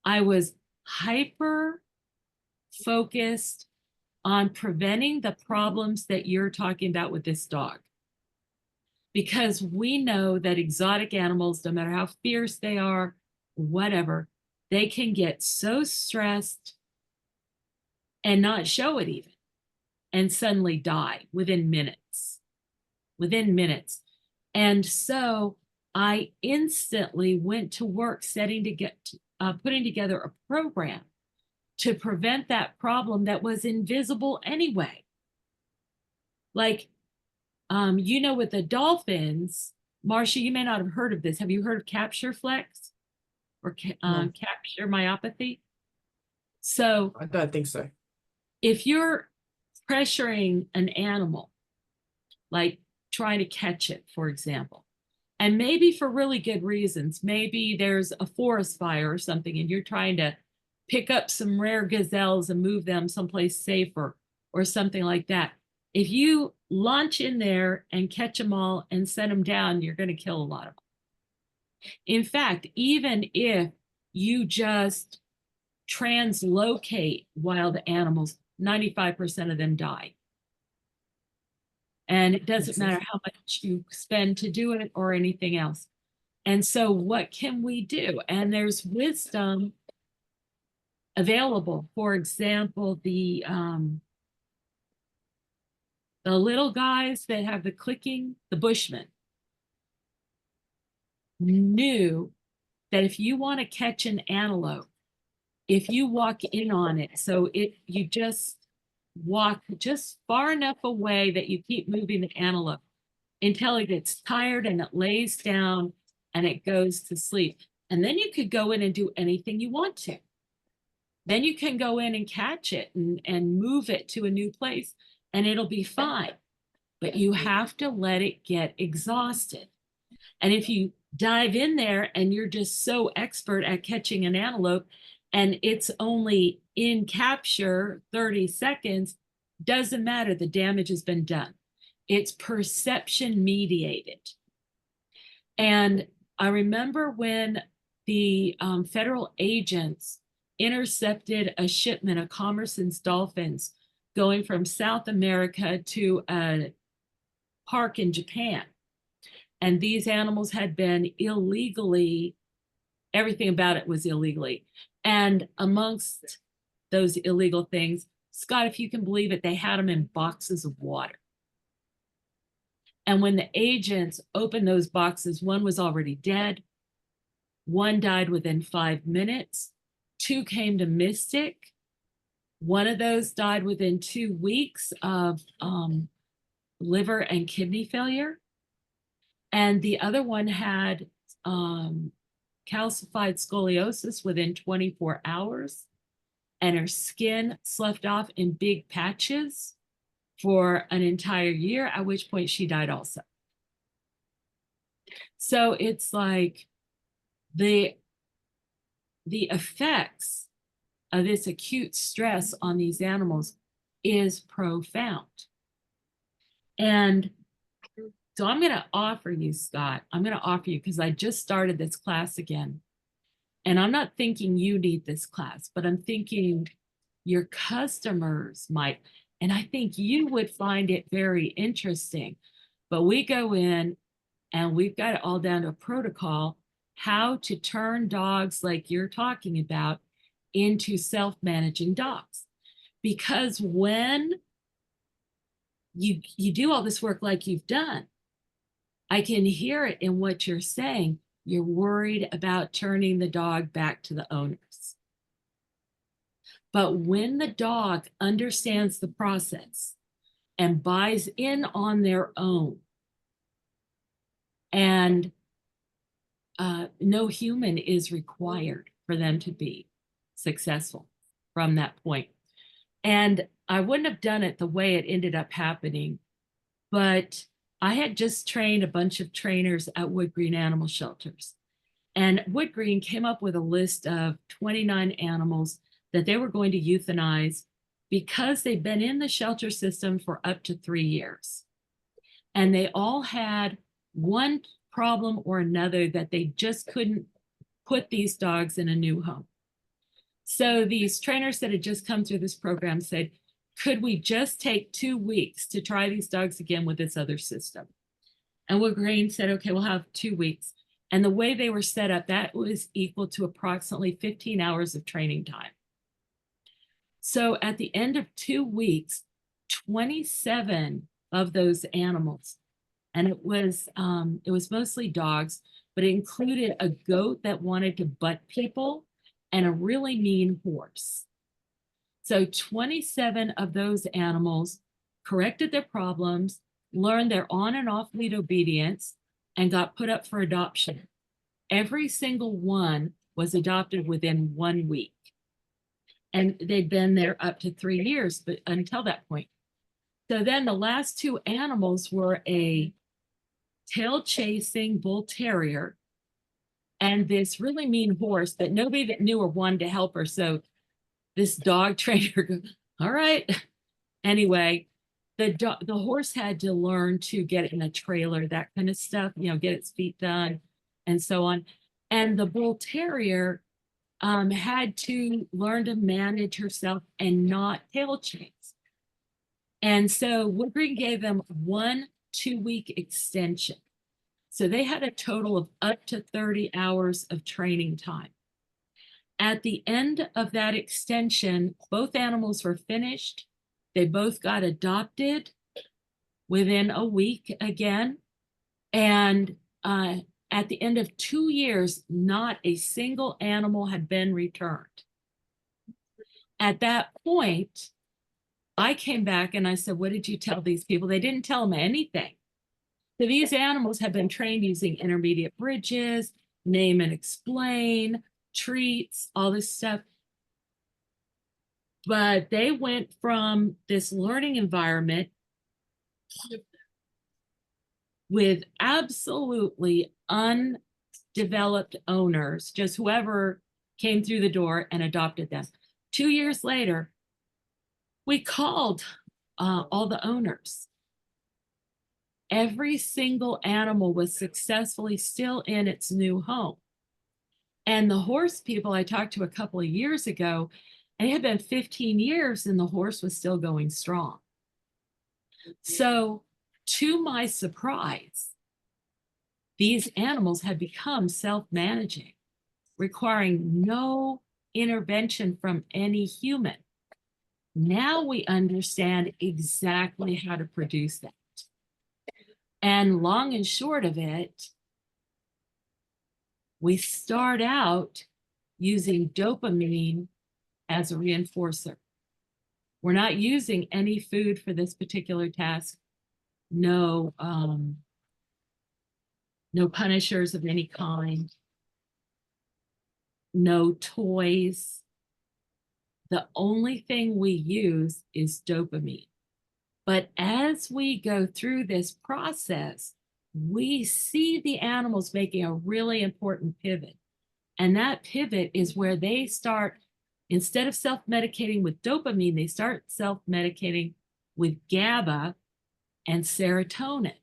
I was hyper focused on preventing the problems that you're talking about with this dog. Because we know that exotic animals, no matter how fierce they are, whatever, they can get so stressed and not show it even, and suddenly die within minutes. And so I instantly went to work putting together a program to prevent that problem that was invisible anyway. Like, with the dolphins, Marcia, you may not have heard of this. Have you heard of capture flex or capture myopathy? So I don't think so. If you're pressuring an animal, like trying to catch it, for example, and maybe for really good reasons, maybe there's a forest fire or something, and you're trying to pick up some rare gazelles and move them someplace safer or something like that. If you launch in there and catch them all and set them down, you're going to kill a lot of them. In fact, even if you just translocate wild animals, 95% of them die. And it doesn't matter how much you spend to do it or anything else. And so what can we do? And there's wisdom available. For example, the little guys that have the clicking, the Bushmen, knew that if you want to catch an antelope, if you walk in on it, so you just walk just far enough away that you keep moving the antelope until it gets tired and it lays down and it goes to sleep. And then you could go in and do anything you want to. Then you can go in and catch it and move it to a new place and it'll be fine. But you have to let it get exhausted. And if you dive in there and you're just so expert at catching an antelope and it's only in capture 30 seconds, doesn't matter, the damage has been done. It's perception mediated. And I remember when the federal agents intercepted a shipment of Commerson's dolphins going from South America to a park in Japan. And these animals had been illegally, everything about it was illegally. And amongst those illegal things, Scott, if you can believe it, they had them in boxes of water. And when the agents opened those boxes, one was already dead. One died within 5 minutes. 2 came to Mystic. One of those died within 2 weeks of liver and kidney failure. And the other one had calcified scoliosis within 24 hours. And her skin sloughed off in big patches for an entire year, at which point she died also. So it's like the effects of this acute stress on these animals is profound. And so I'm going to offer you, Scott, I'm going to offer you, because I just started this class again. And I'm not thinking you need this class, but I'm thinking your customers might. And I think you would find it very interesting. But we go in and we've got it all down to a protocol, how to turn dogs like you're talking about into self-managing dogs. Because when you do all this work like you've done, I can hear it in what you're saying. You're worried about turning the dog back to the owners. But when the dog understands the process and buys in on their own, and no human is required for them to be successful from that point. And I wouldn't have done it the way it ended up happening, but I had just trained a bunch of trainers at Wood Green Animal Shelters. And Wood Green came up with a list of 29 animals that they were going to euthanize because they'd been in the shelter system for up to 3 years. And they all had one problem or another that they just couldn't put these dogs in a new home. So these trainers that had just come through this program said, could we just take 2 weeks to try these dogs again with this other system? And Wood Green said, okay, we'll have 2 weeks. And the way they were set up, that was equal to approximately 15 hours of training time. So at the end of 2 weeks, 27 of those animals, and it was mostly dogs, but it included a goat that wanted to butt people and a really mean horse. So 27 of those animals corrected their problems, learned their on and off lead obedience, and got put up for adoption. Every single one was adopted within 1 week. And they'd been there up to 3 years, but until that point. So then the last 2 animals were a tail chasing bull terrier and this really mean horse that nobody that knew her wanted to help her. So this dog trainer goes, all right. Anyway, the horse had to learn to get in a trailer, that kind of stuff, get its feet done and so on. And the bull terrier had to learn to manage herself and not tail chase. And so Wood Green gave them 1 2-week extension. So they had a total of up to 30 hours of training time. At the end of that extension, both animals were finished. They both got adopted within a week again. And at the end of 2 years, not a single animal had been returned. At that point, I came back and I said, what did you tell these people? They didn't tell them anything. So these animals have been trained using intermediate bridges, name and explain, treats, all this stuff. But they went from this learning environment with absolutely undeveloped owners, just whoever came through the door and adopted them. 2 years later, we called all the owners. every single animal was successfully still in its new home. And the horse people I talked to a couple of years ago, and it had been 15 years and the horse was still going strong. So, to my surprise, these animals had become self-managing, requiring no intervention from any human. Now we understand exactly how to produce that. And long and short of it, we start out using dopamine as a reinforcer. We're not using any food for this particular task. No, no punishers of any kind. No toys. The only thing we use is dopamine. But as we go through this process, we see the animals making a really important pivot. And that pivot is where they start, instead of self-medicating with dopamine, they start self-medicating with GABA and serotonin.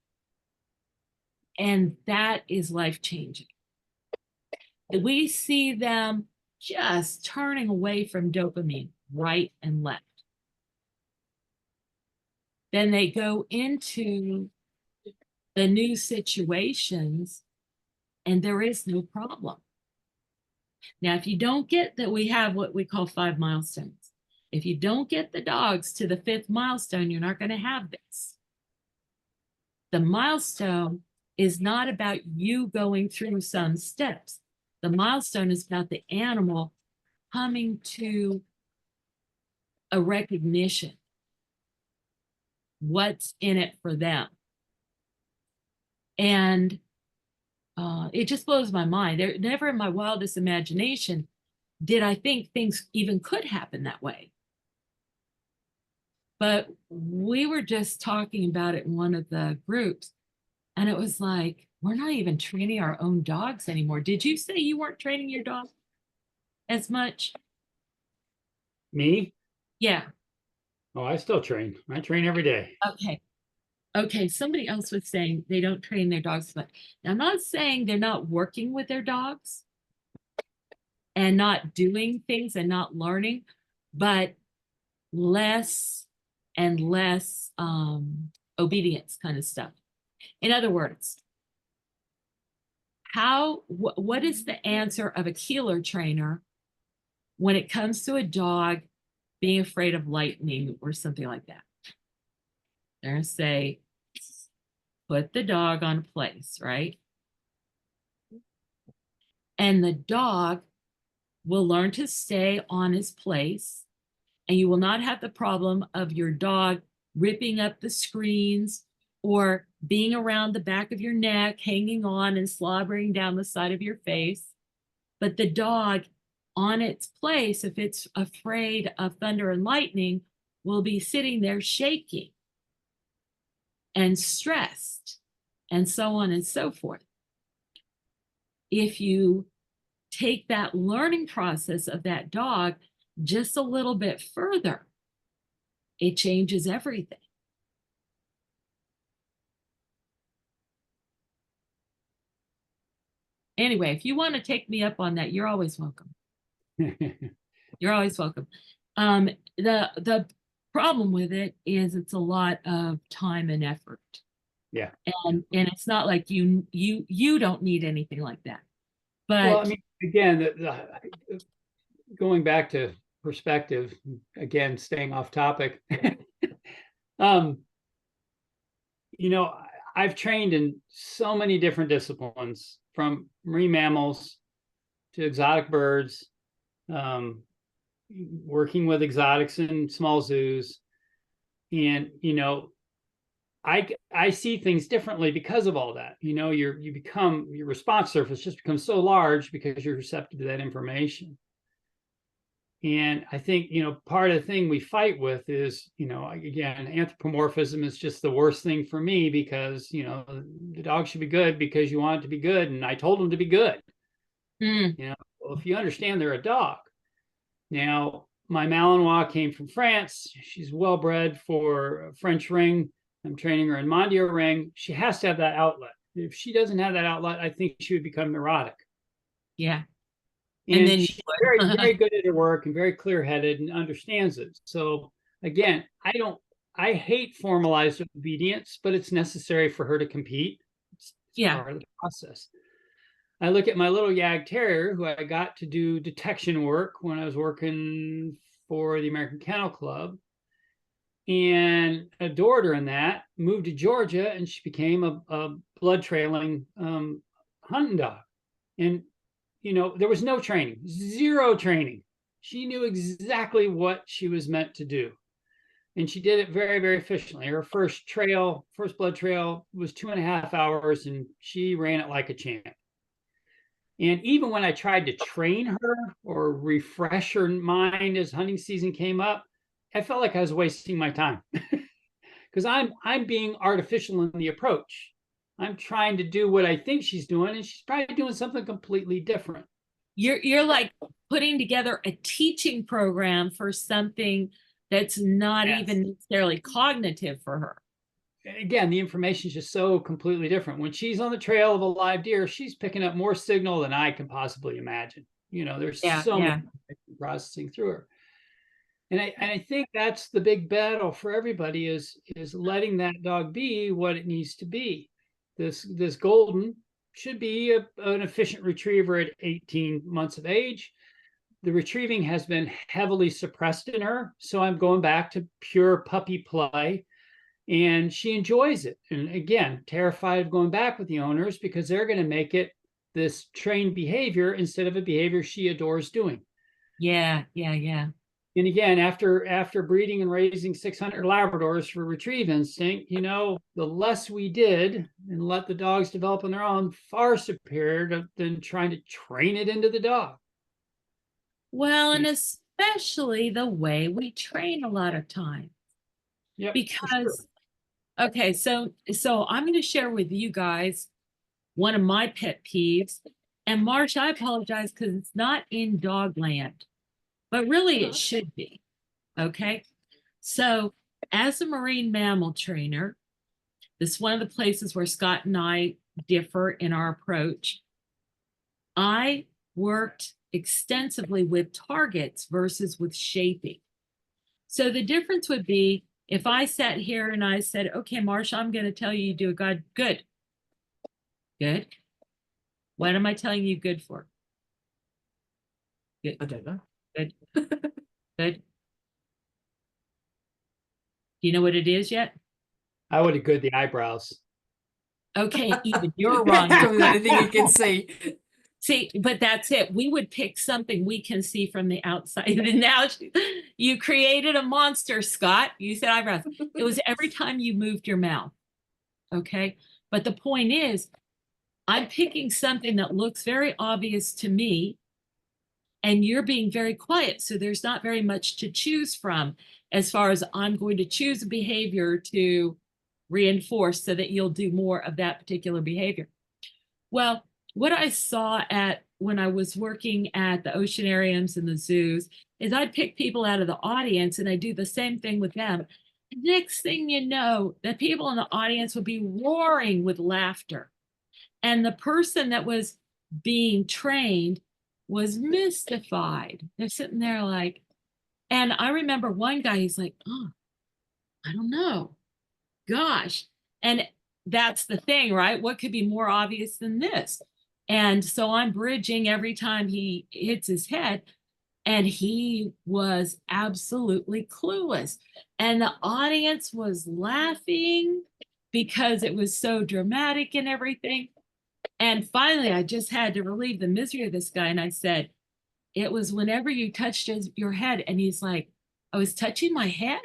And that is life-changing. We see them just turning away from dopamine right and left. Then they go into the new situations and there is no problem. Now, if you don't get that, we have what we call 5 milestones. If you don't get the dogs to the 5th milestone, you're not going to have this. The milestone is not about you going through some steps. The milestone is about the animal coming to a recognition. What's in it for them? And it just blows my mind. Never in my wildest imagination did I think things even could happen that way. But we were just talking about it in one of the groups, and it was like, we're not even training our own dogs anymore. Did you say you weren't training your dog as much? Me? Yeah. Oh, I still train. I train every day. Okay. Okay, somebody else was saying they don't train their dogs much. Now, I'm not saying they're not working with their dogs and not doing things and not learning, but less and less obedience kind of stuff. In other words, what is the answer of a healer trainer when it comes to a dog being afraid of lightning or something like that? They're going to say, put the dog on a place, right? And the dog will learn to stay on his place, and you will not have the problem of your dog ripping up the screens or being around the back of your neck, hanging on and slobbering down the side of your face. But the dog on its place, if it's afraid of thunder and lightning, will be sitting there shaking and stressed, and so on and so forth. If you take that learning process of that dog just a little bit further, it changes everything. Anyway, if you want to take me up on that, you're always welcome. You're always welcome. The problem with it is it's a lot of time and effort. Yeah. And it's not like you don't need anything like that. But well, I mean, again, going back to perspective, again, staying off topic. I've trained in so many different disciplines, from marine mammals to exotic birds, working with exotics in small zoos. And, I see things differently because of all that. Your response surface just becomes so large because you're receptive to that information. And I think, part of the thing we fight with is, again, anthropomorphism is just the worst thing for me because, the dog should be good because you want it to be good. And I told them to be good. Well, if you understand they're a dog. Now, my Malinois came from France. She's well bred for French ring. I'm training her in Mondio ring. She has to have that outlet. If she doesn't have that outlet, I think she would become neurotic. Yeah. And then she's very, very good at her work and very clear-headed and understands it. So again, I hate formalized obedience, but it's necessary for her to compete. It's part of the process. I look at my little Yag Terrier, who I got to do detection work when I was working for the American Kennel Club, and adored her in that. Moved to Georgia, and she became a blood trailing hunting dog. And you know, there was no training, zero training. She knew exactly what she was meant to do. And she did it very, very efficiently. Her first blood trail was 2.5 hours, and she ran it like a champ. And even when I tried to train her or refresh her mind as hunting season came up, I felt like I was wasting my time because I'm being artificial in the approach. I'm trying to do what I think she's doing, and she's probably doing something completely different. You're like putting together a teaching program for something that's not even necessarily cognitive for her. Again, the information is just so completely different. When she's on the trail of a live deer, she's picking up more signal than I can possibly imagine. You know, there's so much processing through her. And I think that's the big battle for everybody is letting that dog be what it needs to be. This golden should be an efficient retriever at 18 months of age. The retrieving has been heavily suppressed in her, so I'm going back to pure puppy play, and she enjoys it. And again, terrified of going back with the owners because they're going to make it this trained behavior instead of a behavior she adores doing. Yeah. And again, after breeding and raising 600 Labradors for retrieve instinct, you know, the less we did and let the dogs develop on their own, far superior than trying to train it into the dog. Well, and especially the way we train a lot of times. Yeah. Because, okay, so I'm going to share with you guys one of my pet peeves. And Marcia, I apologize because it's not in dog land, but really it should be. Okay. So as a marine mammal trainer, this is one of the places where Scott and I differ in our approach. I worked extensively with targets versus with shaping. So the difference would be if I sat here and I said, okay, Marcia, I'm going to tell you do a good. What am I telling you good for? Good. I don't know. Good. Good. Do you know what it is yet? I would have good the eyebrows. Okay, even you're wrong. That's the only thing you can see. See, but that's it. We would pick something we can see from the outside. And now you created a monster, Scott. You said eyebrows. It was every time you moved your mouth. Okay. But the point is, I'm picking something that looks very obvious to me, and you're being very quiet. So there's not very much to choose from as far as I'm going to choose a behavior to reinforce so that you'll do more of that particular behavior. Well, what I saw when I was working at the oceanariums and the zoos is I'd pick people out of the audience and I do the same thing with them. Next thing you know, the people in the audience would be roaring with laughter. And the person that was being trained was mystified. They're sitting there like, and I remember one guy, he's like, oh, I don't know. Gosh. And that's the thing, right? What could be more obvious than this? And so I'm bridging every time he hits his head, and he was absolutely clueless. And the audience was laughing because it was so dramatic and everything. And finally, I just had to relieve the misery of this guy. And I said, it was whenever you touched your head. And he's like, I was touching my head?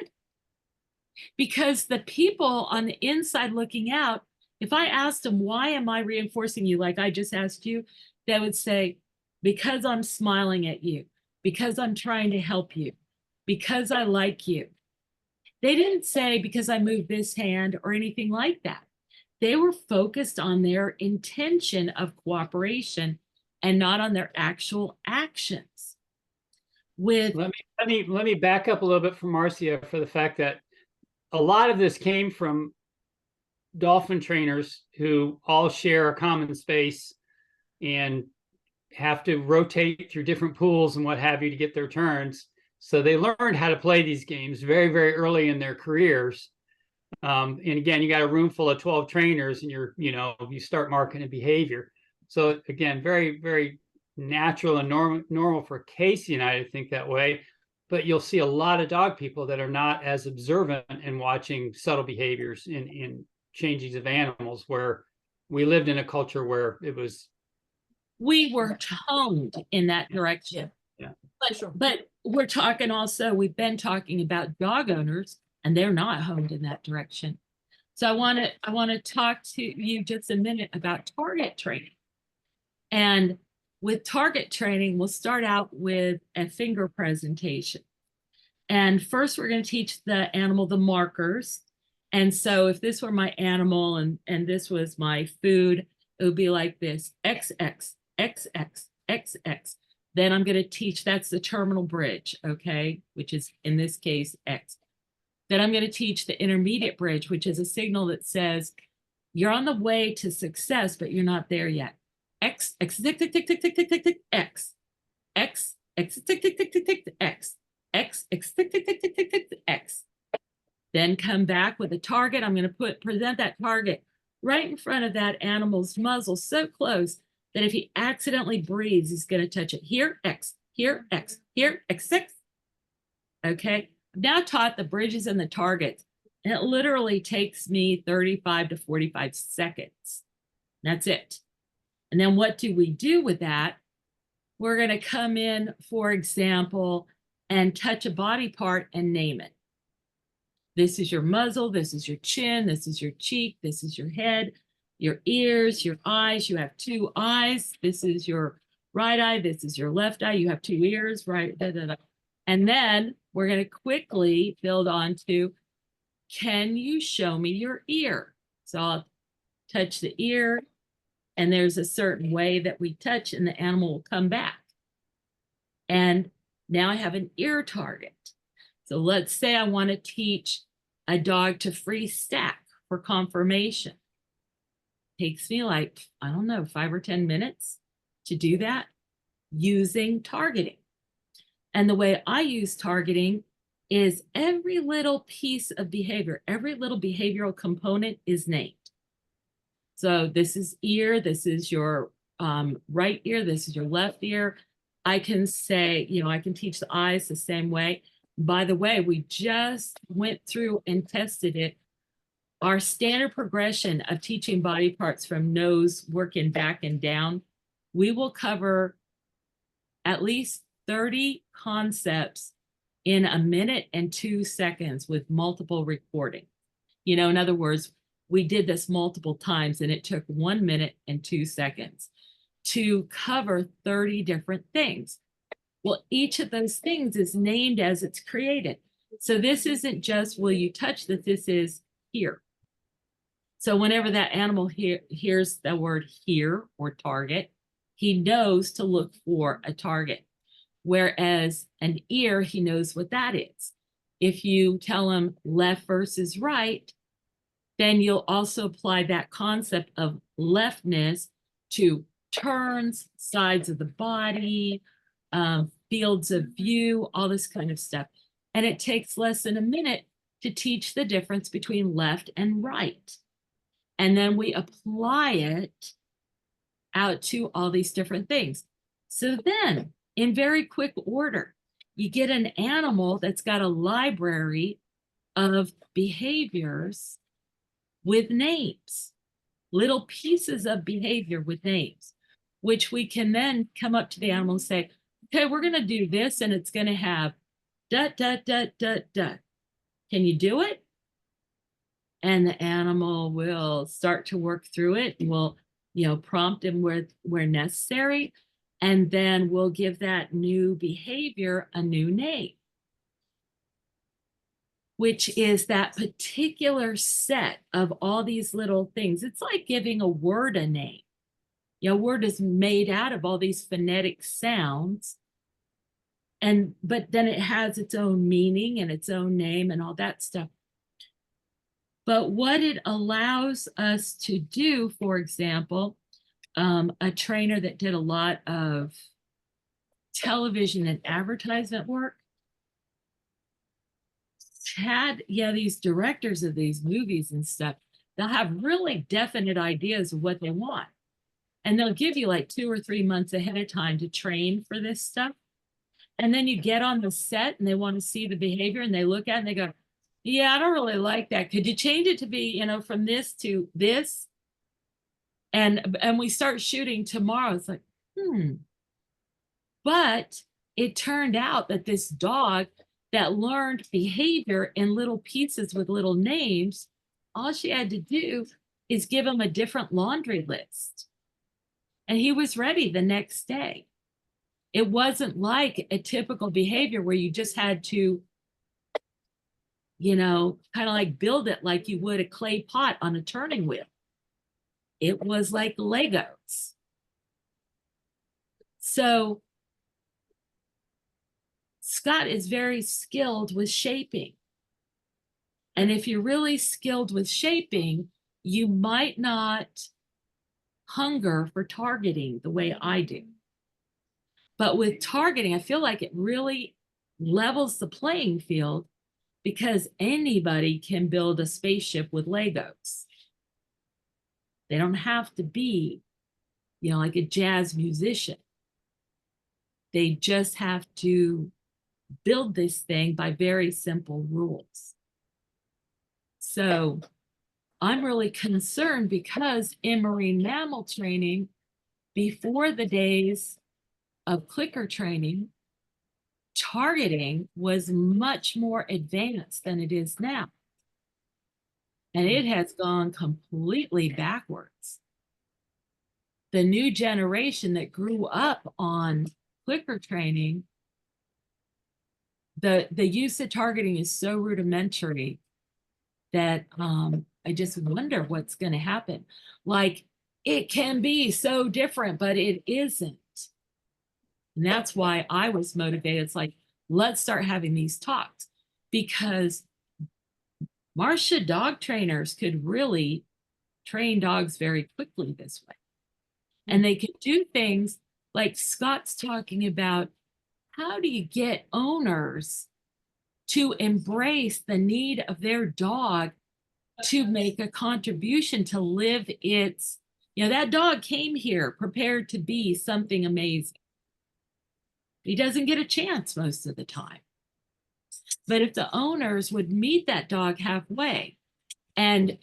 Because the people on the inside looking out, if I asked them, why am I reinforcing you like I just asked you, they would say, because I'm smiling at you, because I'm trying to help you, because I like you. They didn't say because I moved this hand or anything like that. They were focused on their intention of cooperation and not on their actual actions. Let me back up a little bit from Marcia for the fact that a lot of this came from dolphin trainers who all share a common space and have to rotate through different pools and what have you to get their turns. So they learned how to play these games very, very early in their careers. And again, you got a room full of 12 trainers and you start marking a behavior. So again, very, very natural and normal for Kayce and I to think that way. But you'll see a lot of dog people that are not as observant in watching subtle behaviors in changings of animals, where we lived in a culture where we were toned in that direction. Yeah. But we're talking also, we've been talking about dog owners, and they're not honed in that direction. So I want to talk to you just a minute about target training. And with target training, we'll start out with a finger presentation. And first, we're going to teach the animal the markers. And so if this were my animal and this was my food, it would be like this: XX, XX, XX. Then I'm going to teach, that's the terminal bridge, okay, which is in this case X. Then I'm going to teach the intermediate bridge, which is a signal that says you're on the way to success, but you're not there yet. X, X, tick, tick, tick, tick, tick, tick, tick, tick, X, X, X, tick, tick, tick, tick, tick, X, X, X, tick, tick, tick, tick, tick, tick, X. Then come back with a target. I'm going to present that target right in front of that animal's muzzle, so close that if he accidentally breathes, he's going to touch it. Here, X, here, X, here, X6. Okay. I've now taught the bridges and the targets, and it literally takes me 35 to 45 seconds. That's it. And then what do we do with that? We're going to come in, for example, and touch a body part and name it. This is your muzzle, this is your chin, this is your cheek, this is your head, your ears, your eyes. You have 2 eyes. This is your right eye, this is your left eye. You have 2 ears, right? Da, da, da. And then we're going to quickly build on to, can you show me your ear? So I'll touch the ear, and there's a certain way that we touch, and the animal will come back. And now I have an ear target. So let's say I want to teach a dog to free stack for conformation. Takes me like, I don't know, 5 or 10 minutes to do that using targeting. And the way I use targeting is every little piece of behavior, every little behavioral component is named. So this is ear, this is your right ear, this is your left ear. I can say, I can teach the eyes the same way. By the way, we just went through and tested it. Our standard progression of teaching body parts from nose, working back and down, we will cover at least 30 concepts in a minute and 2 seconds with multiple recording. In other words, we did this multiple times, and it took 1 minute and 2 seconds to cover 30 different things. Well, each of those things is named as it's created. So this isn't just, will you touch that? This is here. So whenever that animal hears the word here or target, he knows to look for a target. Whereas an ear, he knows what that is. If you tell him left versus right, then you'll also apply that concept of leftness to turns, sides of the body, fields of view, all this kind of stuff. And it takes less than a minute to teach the difference between left and right. And then we apply it out to all these different things. So then, in very quick order, you get an animal that's got a library of behaviors with names, little pieces of behavior with names, which we can then come up to the animal and say, okay, we're going to do this, and it's going to have dot, dot, dot, dot, dot. Can you do it? And the animal will start to work through it. We'll, prompt him where necessary. And then we'll give that new behavior a new name, which is that particular set of all these little things. It's like giving a word a name. A word is made out of all these phonetic sounds, but then it has its own meaning and its own name and all that stuff. But what it allows us to do, for example, a trainer that did a lot of television and advertisement work had, these directors of these movies and stuff, they'll have really definite ideas of what they want. And they'll give you like 2 or 3 months ahead of time to train for this stuff. And then you get on the set and they want to see the behavior and they look at it and they go, yeah, I don't really like that. Could you change it to be, from this to this? And we start shooting tomorrow. It's like, But it turned out that this dog that learned behavior in little pieces with little names, all she had to do is give him a different laundry list. And he was ready the next day. It wasn't like a typical behavior where you just had to, kind of like build it like you would a clay pot on a turning wheel. It was like Legos. So Scott is very skilled with shaping. And if you're really skilled with shaping, you might not hunger for targeting the way I do. But with targeting, I feel like it really levels the playing field because anybody can build a spaceship with Legos. They don't have to be, like a jazz musician. They just have to build this thing by very simple rules. So I'm really concerned because in marine mammal training, before the days of clicker training, targeting was much more advanced than it is now. And it has gone completely backwards. The new generation that grew up on clicker training, the use of targeting is so rudimentary that I just wonder what's going to happen. Like, it can be so different, but it isn't. And that's why I was motivated. It's like, let's start having these talks because Marcia dog trainers could really train dogs very quickly this way. And they could do things like Scott's talking about. How do you get owners to embrace the need of their dog to make a contribution, to live its, that dog came here prepared to be something amazing. He doesn't get a chance most of the time. But if the owners would meet that dog halfway and,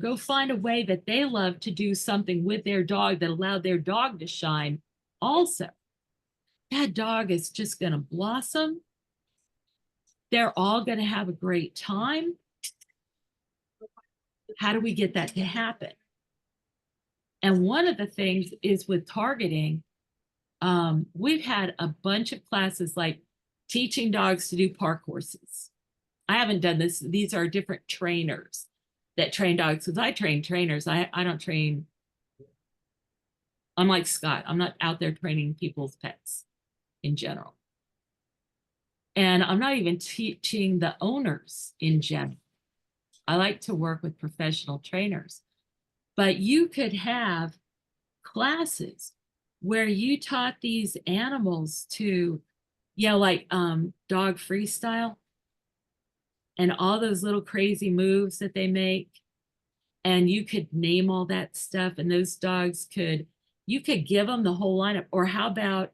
go find a way that they love to do something with their dog that allowed their dog to shine also, that dog is just going to blossom. They're all going to have a great time. How do we get that to happen? And one of the things is with targeting, we've had a bunch of classes like teaching dogs to do park horses. I haven't done this. These are different trainers that train dogs because I train trainers. I don't train. I'm like Scott. I'm not out there training people's pets in general. And I'm not even teaching the owners in general. I like to work with professional trainers. But you could have classes where you taught these animals to, like dog freestyle and all those little crazy moves that they make. And you could name all that stuff and those dogs you could give them the whole lineup. Or how about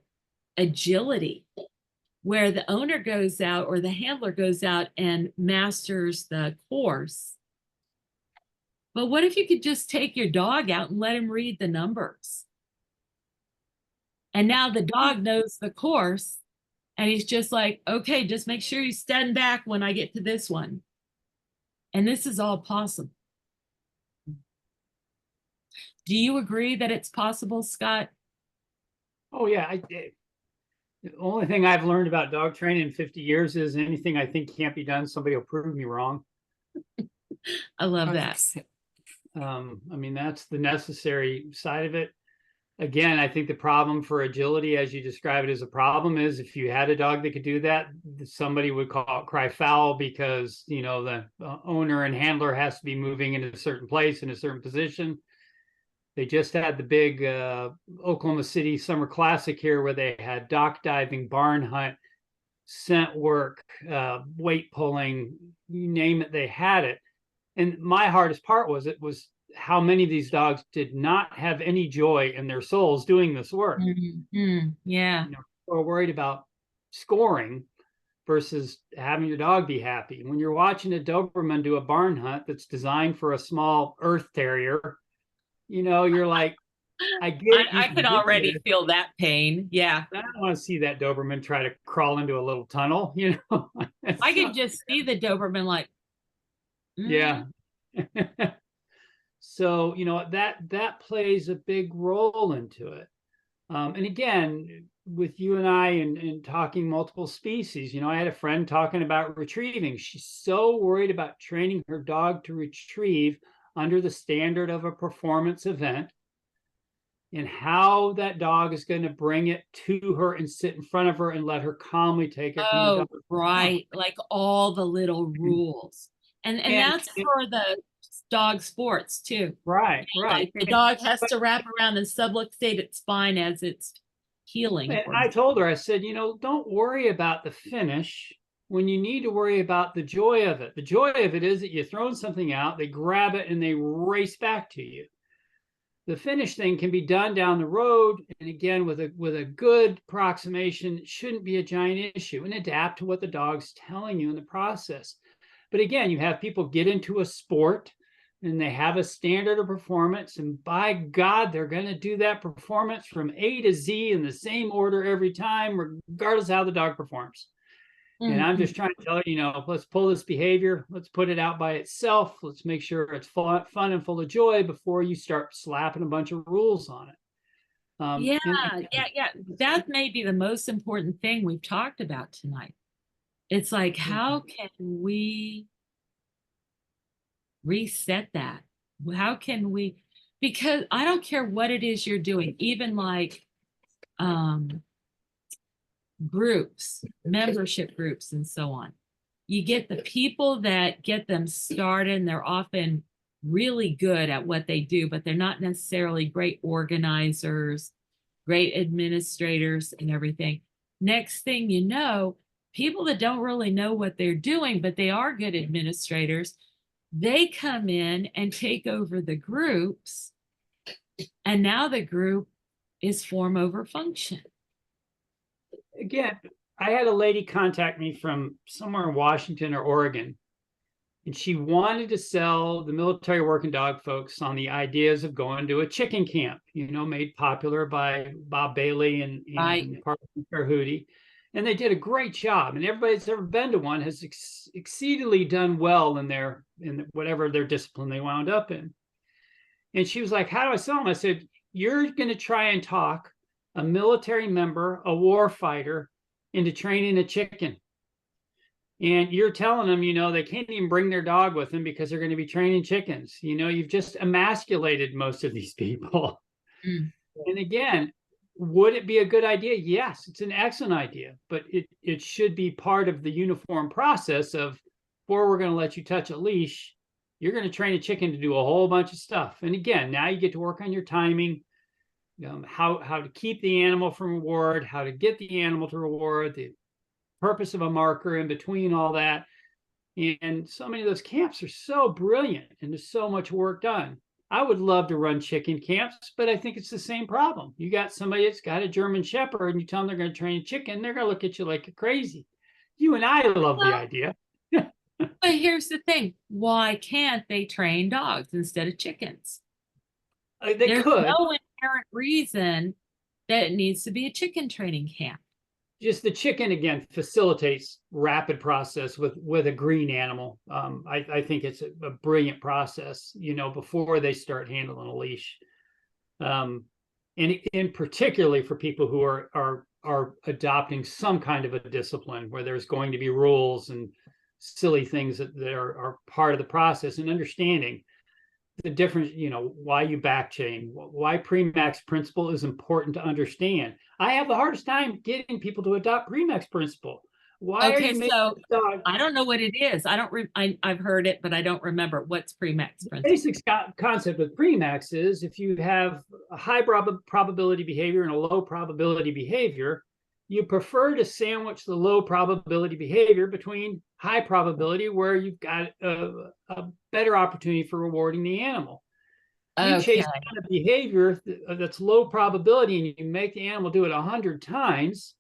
agility, where the owner goes out or the handler goes out and masters the course. But what if you could just take your dog out and let him read the numbers? And now the dog knows the course and he's just like, okay, just make sure you stand back when I get to this one. And this is all possible. Do you agree that it's possible, Scott? Oh, yeah. The only thing I've learned about dog training in 50 years is anything I think can't be done, somebody will prove me wrong. I love that. I mean, that's the necessary side of it. again, I think the problem for agility, as you describe it as a problem, is if you had a dog that could do that, somebody would cry foul because, you know, the owner and handler has to be moving in a certain place in a certain position. They just had the big Oklahoma City Summer Classic here where they had dock diving, barn hunt, scent work, weight pulling, you name it, they had it. And my hardest part was how many of these dogs did not have any joy in their souls doing this work. Yeah. You know, or worried about scoring versus having your dog be happy. When you're watching a Doberman do a barn hunt that's designed for a small earth terrier, you know, you're like, I get it. I could already feel that pain. Yeah. I don't want to see that Doberman try to crawl into a little tunnel, you know. I could just see the Doberman like, yeah. So, you know, that plays a big role into it. And again, with you and I and talking multiple species, you know, I had a friend talking about retrieving. She's so worried about training her dog to retrieve under the standard of a performance event and how that dog is going to bring it to her and sit in front of her and let her calmly take it. oh, right. Like all the little rules. And that's for the dog sports too. Right, right. Like the dog has to wrap around and subluxate its spine as it's healing. And I told her, I said, you know, don't worry about the finish when you need to worry about the joy of it. The joy of it is that you're throwing something out, they grab it and they race back to you. The finish thing can be done down the road. And again, with a good approximation, it shouldn't be a giant issue, and adapt to what the dog's telling you in the process. But again, you have people get into a sport and they have a standard of performance, and by God, they're going to do that performance from A to Z in the same order every time, regardless of how the dog performs. And I'm just trying to tell you, you know, let's pull this behavior, let's put it out by itself. Let's make sure it's fun and full of joy before you start slapping a bunch of rules on it. Yeah. That may be the most important thing we've talked about tonight. It's like, how can we reset that? How can we, because I don't care what it is you're doing, even like groups, membership groups, and so on. You get the people that get them started, and they're often really good at what they do, but they're not necessarily great organizers, great administrators, and everything. Next thing you know, people that don't really know what they're doing, but they are good administrators, they come in and take over the groups, and now the group is form over function. Again, I had a lady contact me from somewhere in Washington or Oregon, and she wanted to sell the military working dog folks on the ideas of going to a chicken camp, you know, made popular by Bob Bailey and Parson Hootie. And they did a great job. And everybody that's ever been to one has exceedingly done well in whatever their discipline they wound up in. And she was like, how do I sell them? I said, you're going to try and talk a military member, a war fighter, into training a chicken. And you're telling them, you know, they can't even bring their dog with them because they're going to be training chickens. You know, you've just emasculated most of these people. And again, would it be a good idea? Yes, it's an excellent idea, but it should be part of the uniform process of, before we're going to let you touch a leash, you're going to train a chicken to do a whole bunch of stuff. And again, now you get to work on your timing, how to keep the animal from reward, how to get the animal to reward, the purpose of a marker in between all that. And so many of those camps are so brilliant and there's so much work done. I would love to run chicken camps, but I think it's the same problem. You got somebody that's got a German Shepherd and you tell them they're going to train a chicken, they're going to look at you like you're crazy. You and I love the idea. But here's the thing. Why can't they train dogs instead of chickens? There's no inherent reason that it needs to be a chicken training camp. Just the chicken, again, facilitates rapid process with a green animal. I think it's a brilliant process, you know, before they start handling a leash. And particularly for people who are adopting some kind of a discipline where there's going to be rules and silly things that are part of the process, and understanding the difference, why you back chain, why pre-max principle is important to understand. I have the hardest time getting people to adopt pre-max principle. Why are Okay, you making so the dog? I don't know what it is. I don't. I've heard it, but I don't remember what's pre-max The principle. basic concept of pre-max is if you have a high probability behavior and a low probability behavior, you prefer to sandwich the low probability behavior between high probability, where you've got a better opportunity for rewarding the animal. You Okay. chase down a behavior that's low probability and you make the animal do it 100 times,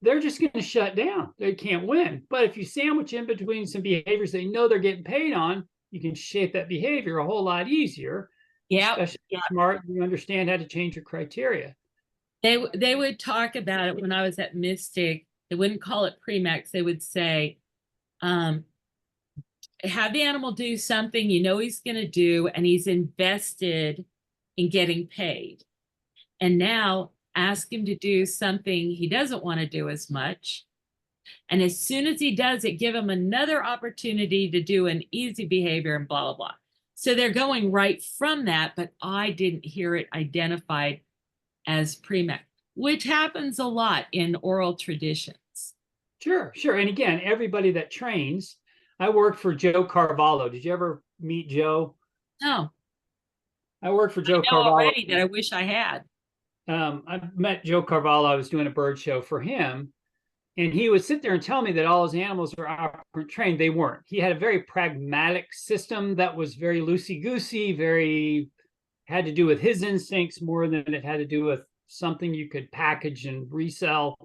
they're just going to shut down. They can't win. But if you sandwich in between some behaviors they know they're getting paid on, you can shape that behavior a whole lot easier. Yeah. Especially smart, you understand how to change your criteria. They would talk about it when I was at Mystic. They wouldn't call it pre-max. They would say, have the animal do something he's going to do, and he's invested in getting paid. And now ask him to do something he doesn't want to do as much. And as soon as he does it, give him another opportunity to do an easy behavior and blah, blah, blah. So they're going right from that, but I didn't hear it identified as pre-max, which happens a lot in oral traditions. Sure. And again, everybody that trains, I worked for Joe Carvalho. Did you ever meet Joe? No. I worked for Joe I know Carvalho. already that I wish I had. I met Joe Carvalho. I was doing a bird show for him. And he would sit there and tell me that all his animals are operant trained. They weren't. He had a very pragmatic system that was very loosey-goosey, had to do with his instincts more than it had to do with something you could package and resell.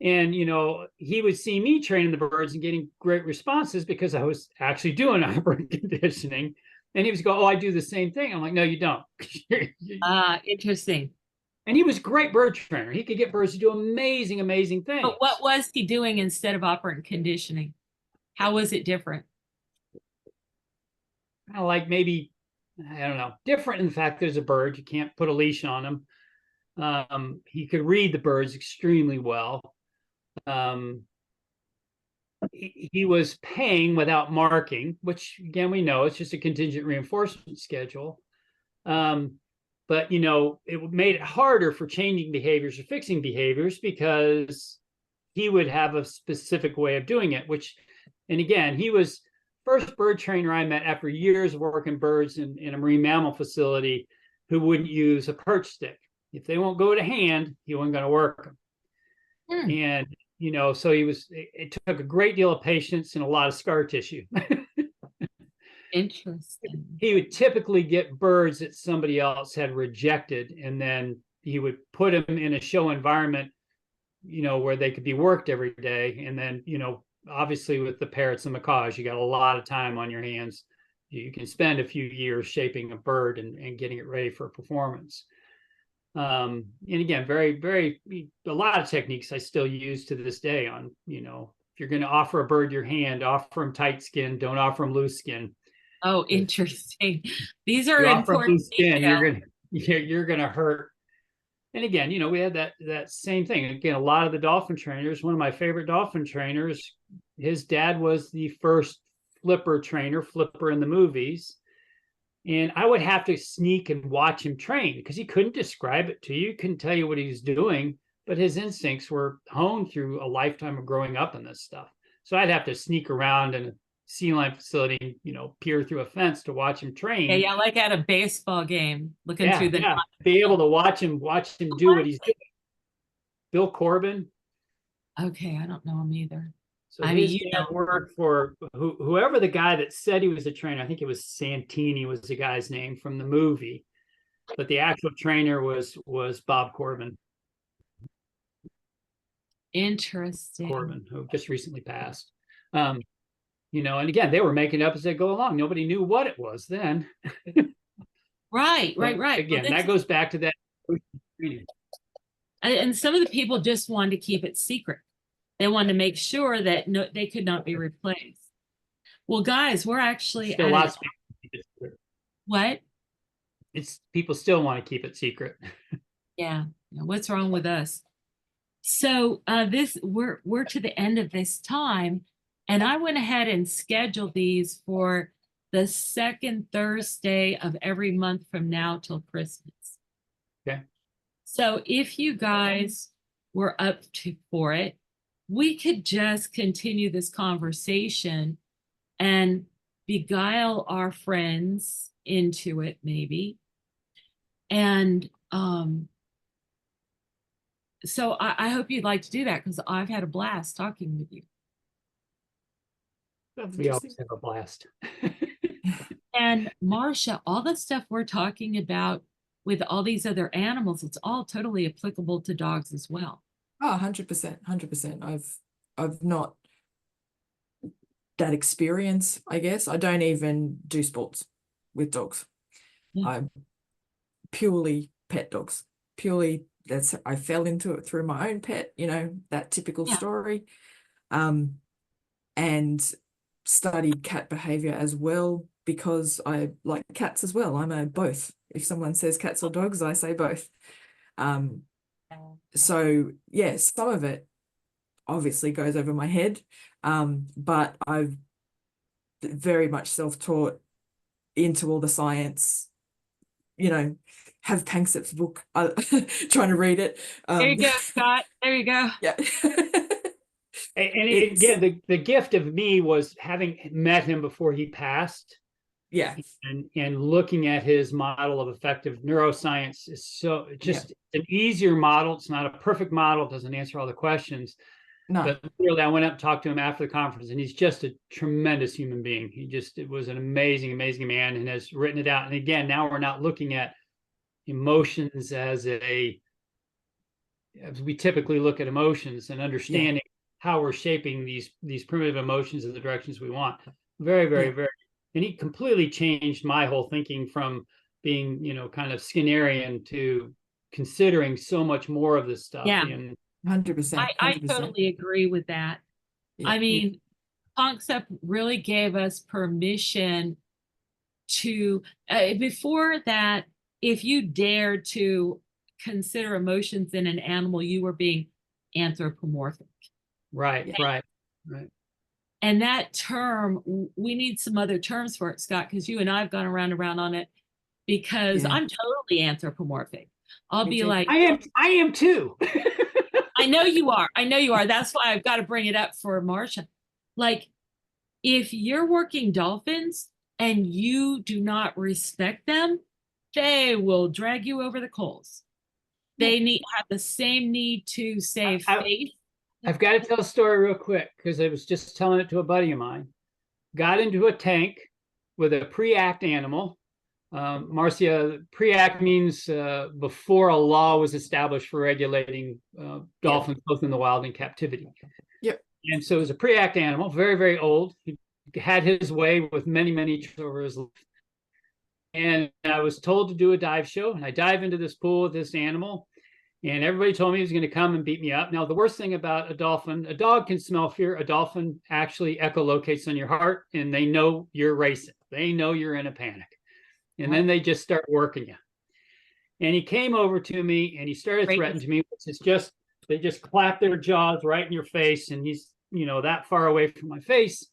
And, he would see me training the birds and getting great responses because I was actually doing operant conditioning. And he was go, "Oh, I do the same thing." I'm like, "No, you don't." Interesting. And he was a great bird trainer. He could get birds to do amazing, amazing things. But what was he doing instead of operant conditioning? How was it different? Kind of like maybe, I don't know, different in the fact there's a bird. You can't put a leash on him. He could read the birds extremely well. He was paying without marking, which again, we know it's just a contingent reinforcement schedule. But it made it harder for changing behaviors or fixing behaviors because he would have a specific way of doing it, and again, he was first bird trainer I met after years of working birds in a marine mammal facility who wouldn't use a perch stick. If they won't go to hand, he wasn't going to work them. And, so it took a great deal of patience and a lot of scar tissue. Interesting. He would typically get birds that somebody else had rejected, and then he would put them in a show environment, where they could be worked every day. And then, obviously with the parrots and macaws, you got a lot of time on your hands. You can spend a few years shaping a bird and getting it ready for performance. And again, very, very, a lot of techniques I still use to this day on, if you're going to offer a bird your hand, offer them tight skin, don't offer them loose skin. Oh, interesting. These are important skin, you're gonna hurt. And again, we had that same thing. Again, a lot of the dolphin trainers, one of my favorite dolphin trainers, his dad was the first flipper in the movies. And I would have to sneak and watch him train because he couldn't describe it to you, couldn't tell you what he was doing, but his instincts were honed through a lifetime of growing up in this stuff. So I'd have to sneak around and sea lion facility, peer through a fence to watch him train. Yeah, like at a baseball game, looking through the be able to watch him do what he's doing. Bill Corbin. Okay, I don't know him either. So his dad worked for whoever the guy that said he was a trainer. I think it was Santini was the guy's name from the movie, but the actual trainer was Bob Corbin. Interesting. Corbin, who just recently passed. And again, they were making it up as they go along. Nobody knew what it was then. Right. Again, that goes back to that. And some of the people just wanted to keep it secret. They wanted to make sure that they could not be replaced. Well, guys, we're actually still lots of people keep it secret. What? People still want to keep it secret. Yeah. What's wrong with us? So we're to the end of this time. And I went ahead and scheduled these for the second Thursday of every month from now till Christmas. Okay. So if you guys were for it, we could just continue this conversation and beguile our friends into it, maybe. And so I hope you'd like to do that, because I've had a blast talking with you. That's We always interesting. have a blast. And Marcia, all the stuff we're talking about with all these other animals, it's all totally applicable to dogs as well. Oh, 100%, 100%. I've not that experience, I guess. I don't even do sports with dogs. Yeah. I'm purely pet dogs. Purely, I fell into it through my own pet, you know, that typical Yeah. story. And studied cat behavior as well, because I like cats as well. I'm a both. If someone says cats or dogs, I say both. So yeah, some of it obviously goes over my head, but I've very much self-taught into all the science, you know, have Panksepp's book, trying to read it. There you go, Scott. There you go. Yeah. And again, the gift of me was having met him before he passed. Yeah. And looking at his model of effective neuroscience is so just an easier model. It's not a perfect model. It doesn't answer all the questions. No. But literally, I went up and talked to him after the conference, and he's just a tremendous human being. It was an amazing, amazing man, and has written it out. And again, now we're not looking at emotions as we typically look at emotions, and understanding how we're shaping these primitive emotions in the directions we want. Very, very, very. And he completely changed my whole thinking from being, you know, kind of Skinnerian to considering so much more of this stuff. Yeah. And 100%. I totally agree with that. Yeah. I mean, Panksepp really gave us permission to, before that, if you dared to consider emotions in an animal, you were being anthropomorphic. right. And that term, we need some other terms for it, Scott, because you and I have gone around on it, because I'm totally anthropomorphic. I'll be like, I am too. I know you are. I know you are. That's why I've got to bring it up for Marcia. Like, if you're working dolphins and you do not respect them, they will drag you over the coals. They have the same need to save face. I've got to tell a story real quick, because I was just telling it to a buddy of mine. Got into a tank with a pre-act animal. Marcia, pre-act means before a law was established for regulating dolphins, both in the wild and captivity. Yep. And so it was a pre-act animal, very, very old. He had his way with many, many over his life. And I was told to do a dive show, and I dive into this pool with this animal, and everybody told me he was going to come and beat me up. Now, the worst thing about a dolphin, a dog can smell fear. A dolphin actually echolocates on your heart, and they know you're racing. They know you're in a panic. And then they just start working you. And he came over to me, and he started threatening me, which is just, they just clap their jaws right in your face. And he's, you know, that far away from my face.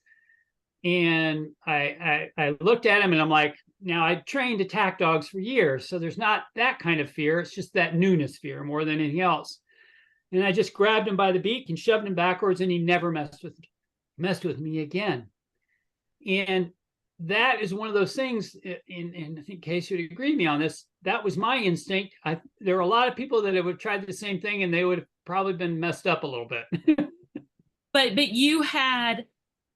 And I looked at him, and I'm like, now I trained attack dogs for years, so there's not that kind of fear. It's just that newness fear more than anything else. And I just grabbed him by the beak and shoved him backwards, and he never messed with me again. And that is one of those things, and I think Kayce would agree with me on this. That was my instinct. There are a lot of people that would have tried the same thing, and they would have probably been messed up a little bit. But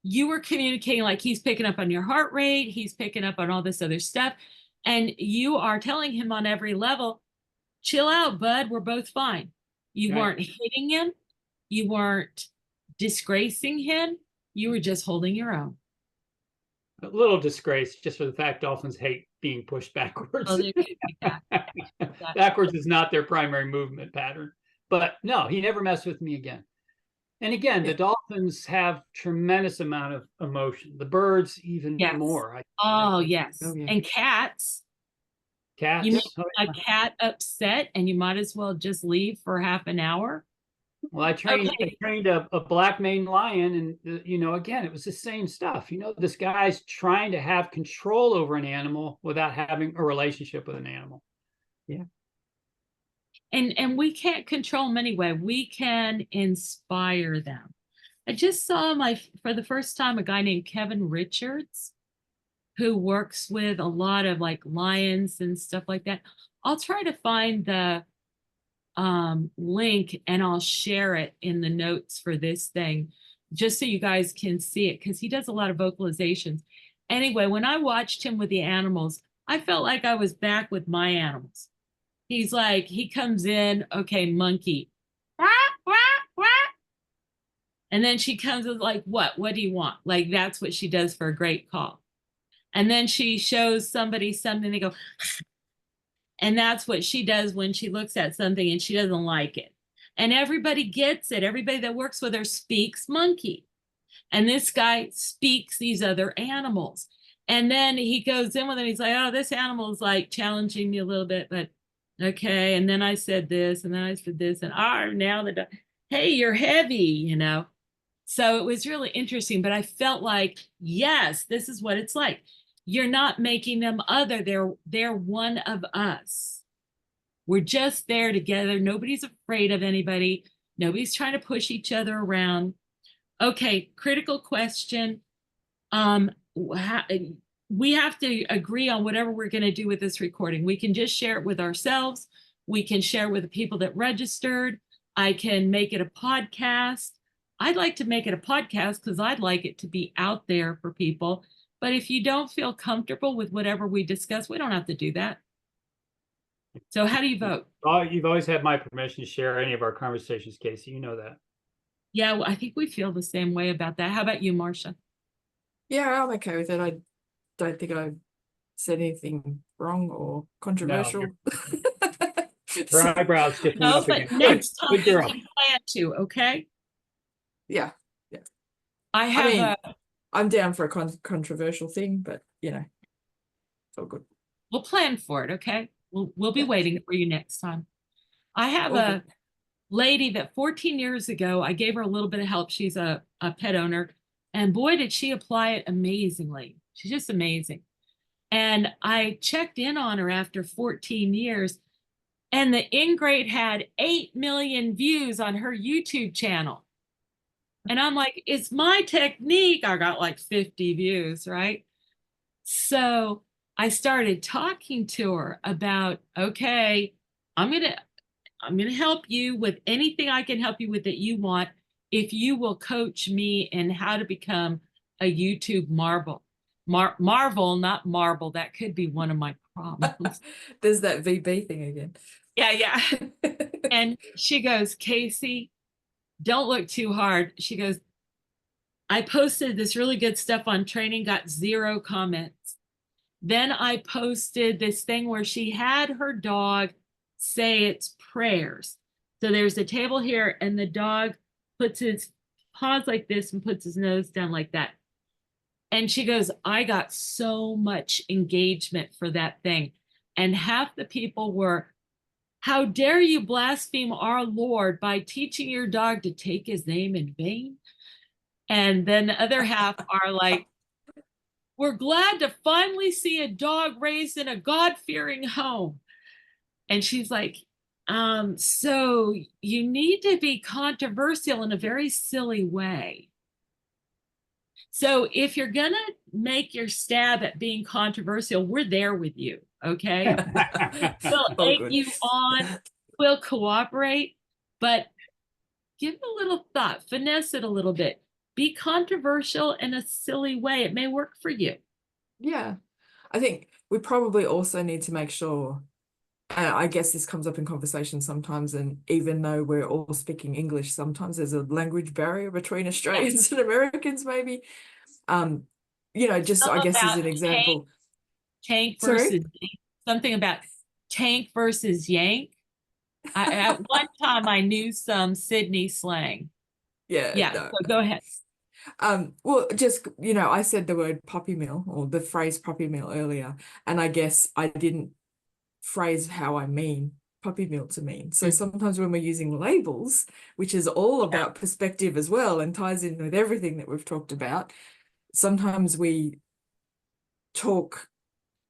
you were communicating like, he's picking up on your heart rate, he's picking up on all this other stuff, and you are telling him on every level, chill out, bud, we're both fine. You weren't hitting him, you weren't disgracing him, you were just holding your own. A little disgrace, just for the fact dolphins hate being pushed backwards. Oh, Backwards is not their primary movement pattern. But no, he never messed with me again. And again, the dolphins have tremendous amount of emotion. The birds even more. Yes. And cats. Cats. You make a cat upset, and you might as well just leave for half an hour. Well, I Okay. trained a black maned lion, and again, it was the same stuff. This guy's trying to have control over an animal without having a relationship with an animal. Yeah. And we can't control them anyway. We can inspire them. I just saw for the first time, a guy named Kevin Richards, who works with a lot of like lions and stuff like that. I'll try to find the link and I'll share it in the notes for this thing, just so you guys can see it, because he does a lot of vocalizations. Anyway, when I watched him with the animals, I felt like I was back with my animals. He's like, he comes in, okay, monkey. Wah, wah, wah. And then she comes with like, what do you want? Like, that's what she does for a great call. And then she shows somebody something, they go, and that's what she does when she looks at something and she doesn't like it. And everybody gets it. Everybody that works with her speaks monkey. And this guy speaks these other animals. And then he goes in with it. He's like, oh, this animal is like challenging me a little bit, but okay. And then I said this, and then I said this, and now hey, you're heavy, So it was really interesting, but I felt like, yes, this is what it's like. You're not making them other. They're one of us. We're just there together. Nobody's afraid of anybody. Nobody's trying to push each other around. Okay, critical question. We have to agree on whatever we're going to do with this recording. We can just share it with ourselves. We can share with the people that registered. I can make it a podcast. I'd like to make it a podcast because I'd like it to be out there for people. But if you don't feel comfortable with whatever we discuss, we don't have to do that. So how do you vote? Oh, you've always had my permission to share any of our conversations, Kayce. You know that. Yeah, well, I think we feel the same way about that. How about you, Marcia? Yeah, I'm okay with it. I don't think I said anything wrong or controversial. Her eyebrows just went No, up but again. next time Good you girl. can plan to, okay? Yeah. I I have mean, I'm down for a controversial thing, but it's all good. we'll plan for it, okay? We'll be Yeah. waiting for you next time. I have All a good. lady that 14 years ago, I gave her a little bit of help. She's a pet owner, and boy, did she apply it amazingly. She's just amazing. And I checked in on her after 14 years, and the ingrate had 8 million views on her YouTube channel. And I'm like, it's my technique. I got like 50 views, right? So I started talking to her about, okay, I'm gonna help you with anything I can help you with that you want, if you will coach me in how to become a YouTube marvel, not marble. That could be one of my problems. There's that VB thing again. Yeah. And she goes, Kayce, don't look too hard. She goes, I posted this really good stuff on training, got 0 comments. Then I posted this thing where she had her dog say its prayers. So there's a table here, and the dog puts his paws like this and puts his nose down like that. And she goes, I got so much engagement for that thing. And half the people were, how dare you blaspheme our Lord by teaching your dog to take his name in vain? And then the other half are like, we're glad to finally see a dog raised in a God-fearing home. And she's like, so you need to be controversial in a very silly way. So if you're going to make your stab at being controversial, we're there with you, okay? We'll egg you on, we'll cooperate, but give it a little thought, finesse it a little bit. Be controversial in a silly way. It may work for you. Yeah. I think we probably also need to make sure, I guess this comes up in conversation sometimes, and even though we're all speaking English, sometimes there's a language barrier between Australians and Americans, maybe. Just I guess as an example. Tank versus yank, something about tank versus yank. At one time I knew some Sydney slang. Yeah, No. so go ahead. Well, just, I said the word puppy mill, or the phrase puppy mill earlier, and I guess I didn't phrase how I mean puppy mill to mean. So sometimes when we're using labels, which is all about perspective as well and ties in with everything that we've talked about, sometimes we talk,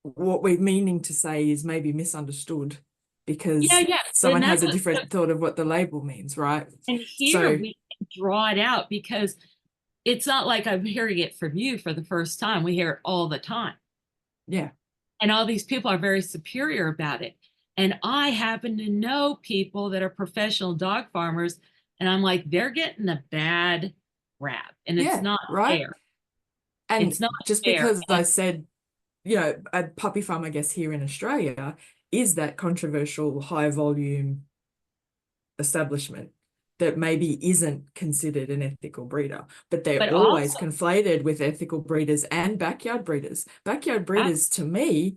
what we're meaning to say is maybe misunderstood because someone has a different thought of what the label means, right? And here we can draw it out because it's not like I'm hearing it from you for the first time. We hear it all the time. Yeah. And all these people are very superior about it. And I happen to know people that are professional dog farmers, and I'm like, they're getting a bad rap, and it's not fair. And it's not just fair. because I said, you know, a puppy farm, I guess, here in Australia is that controversial high volume establishment that maybe isn't considered an ethical breeder, but they're always conflated with ethical breeders and backyard breeders. Backyard breeders to me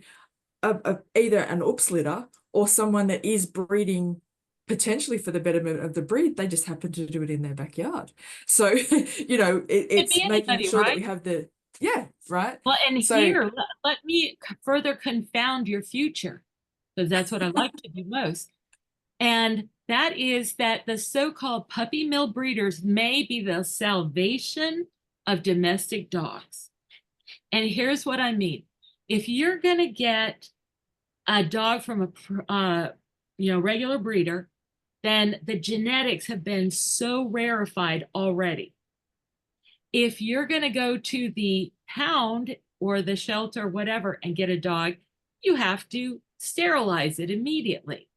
are either an oops litter or someone that is breeding potentially for the betterment of the breed. They just happen to do it in their backyard. So, you know, it's making sure that we have the, right. Well, and so, here, let me further confound your future, because that's what I like to do most. And that is that the so-called puppy mill breeders may be the salvation of domestic dogs. And here's what I mean. If you're going to get a dog from a regular breeder, then the genetics have been so rarefied already. If you're going to go to the pound or the shelter, whatever, and get a dog, you have to sterilize it immediately.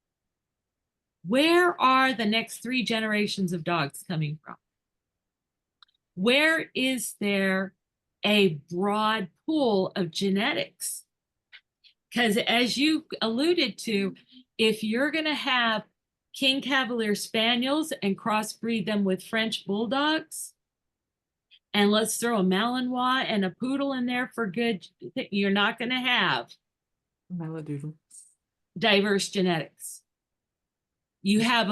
Where are the next 3 generations of dogs coming from? Where is there a broad pool of genetics? Because as you alluded to, if you're going to have King Cavalier Spaniels and crossbreed them with French Bulldogs, and let's throw a Malinois and a Poodle in there for good, you're not going to have Maladoodle. Diverse genetics. You have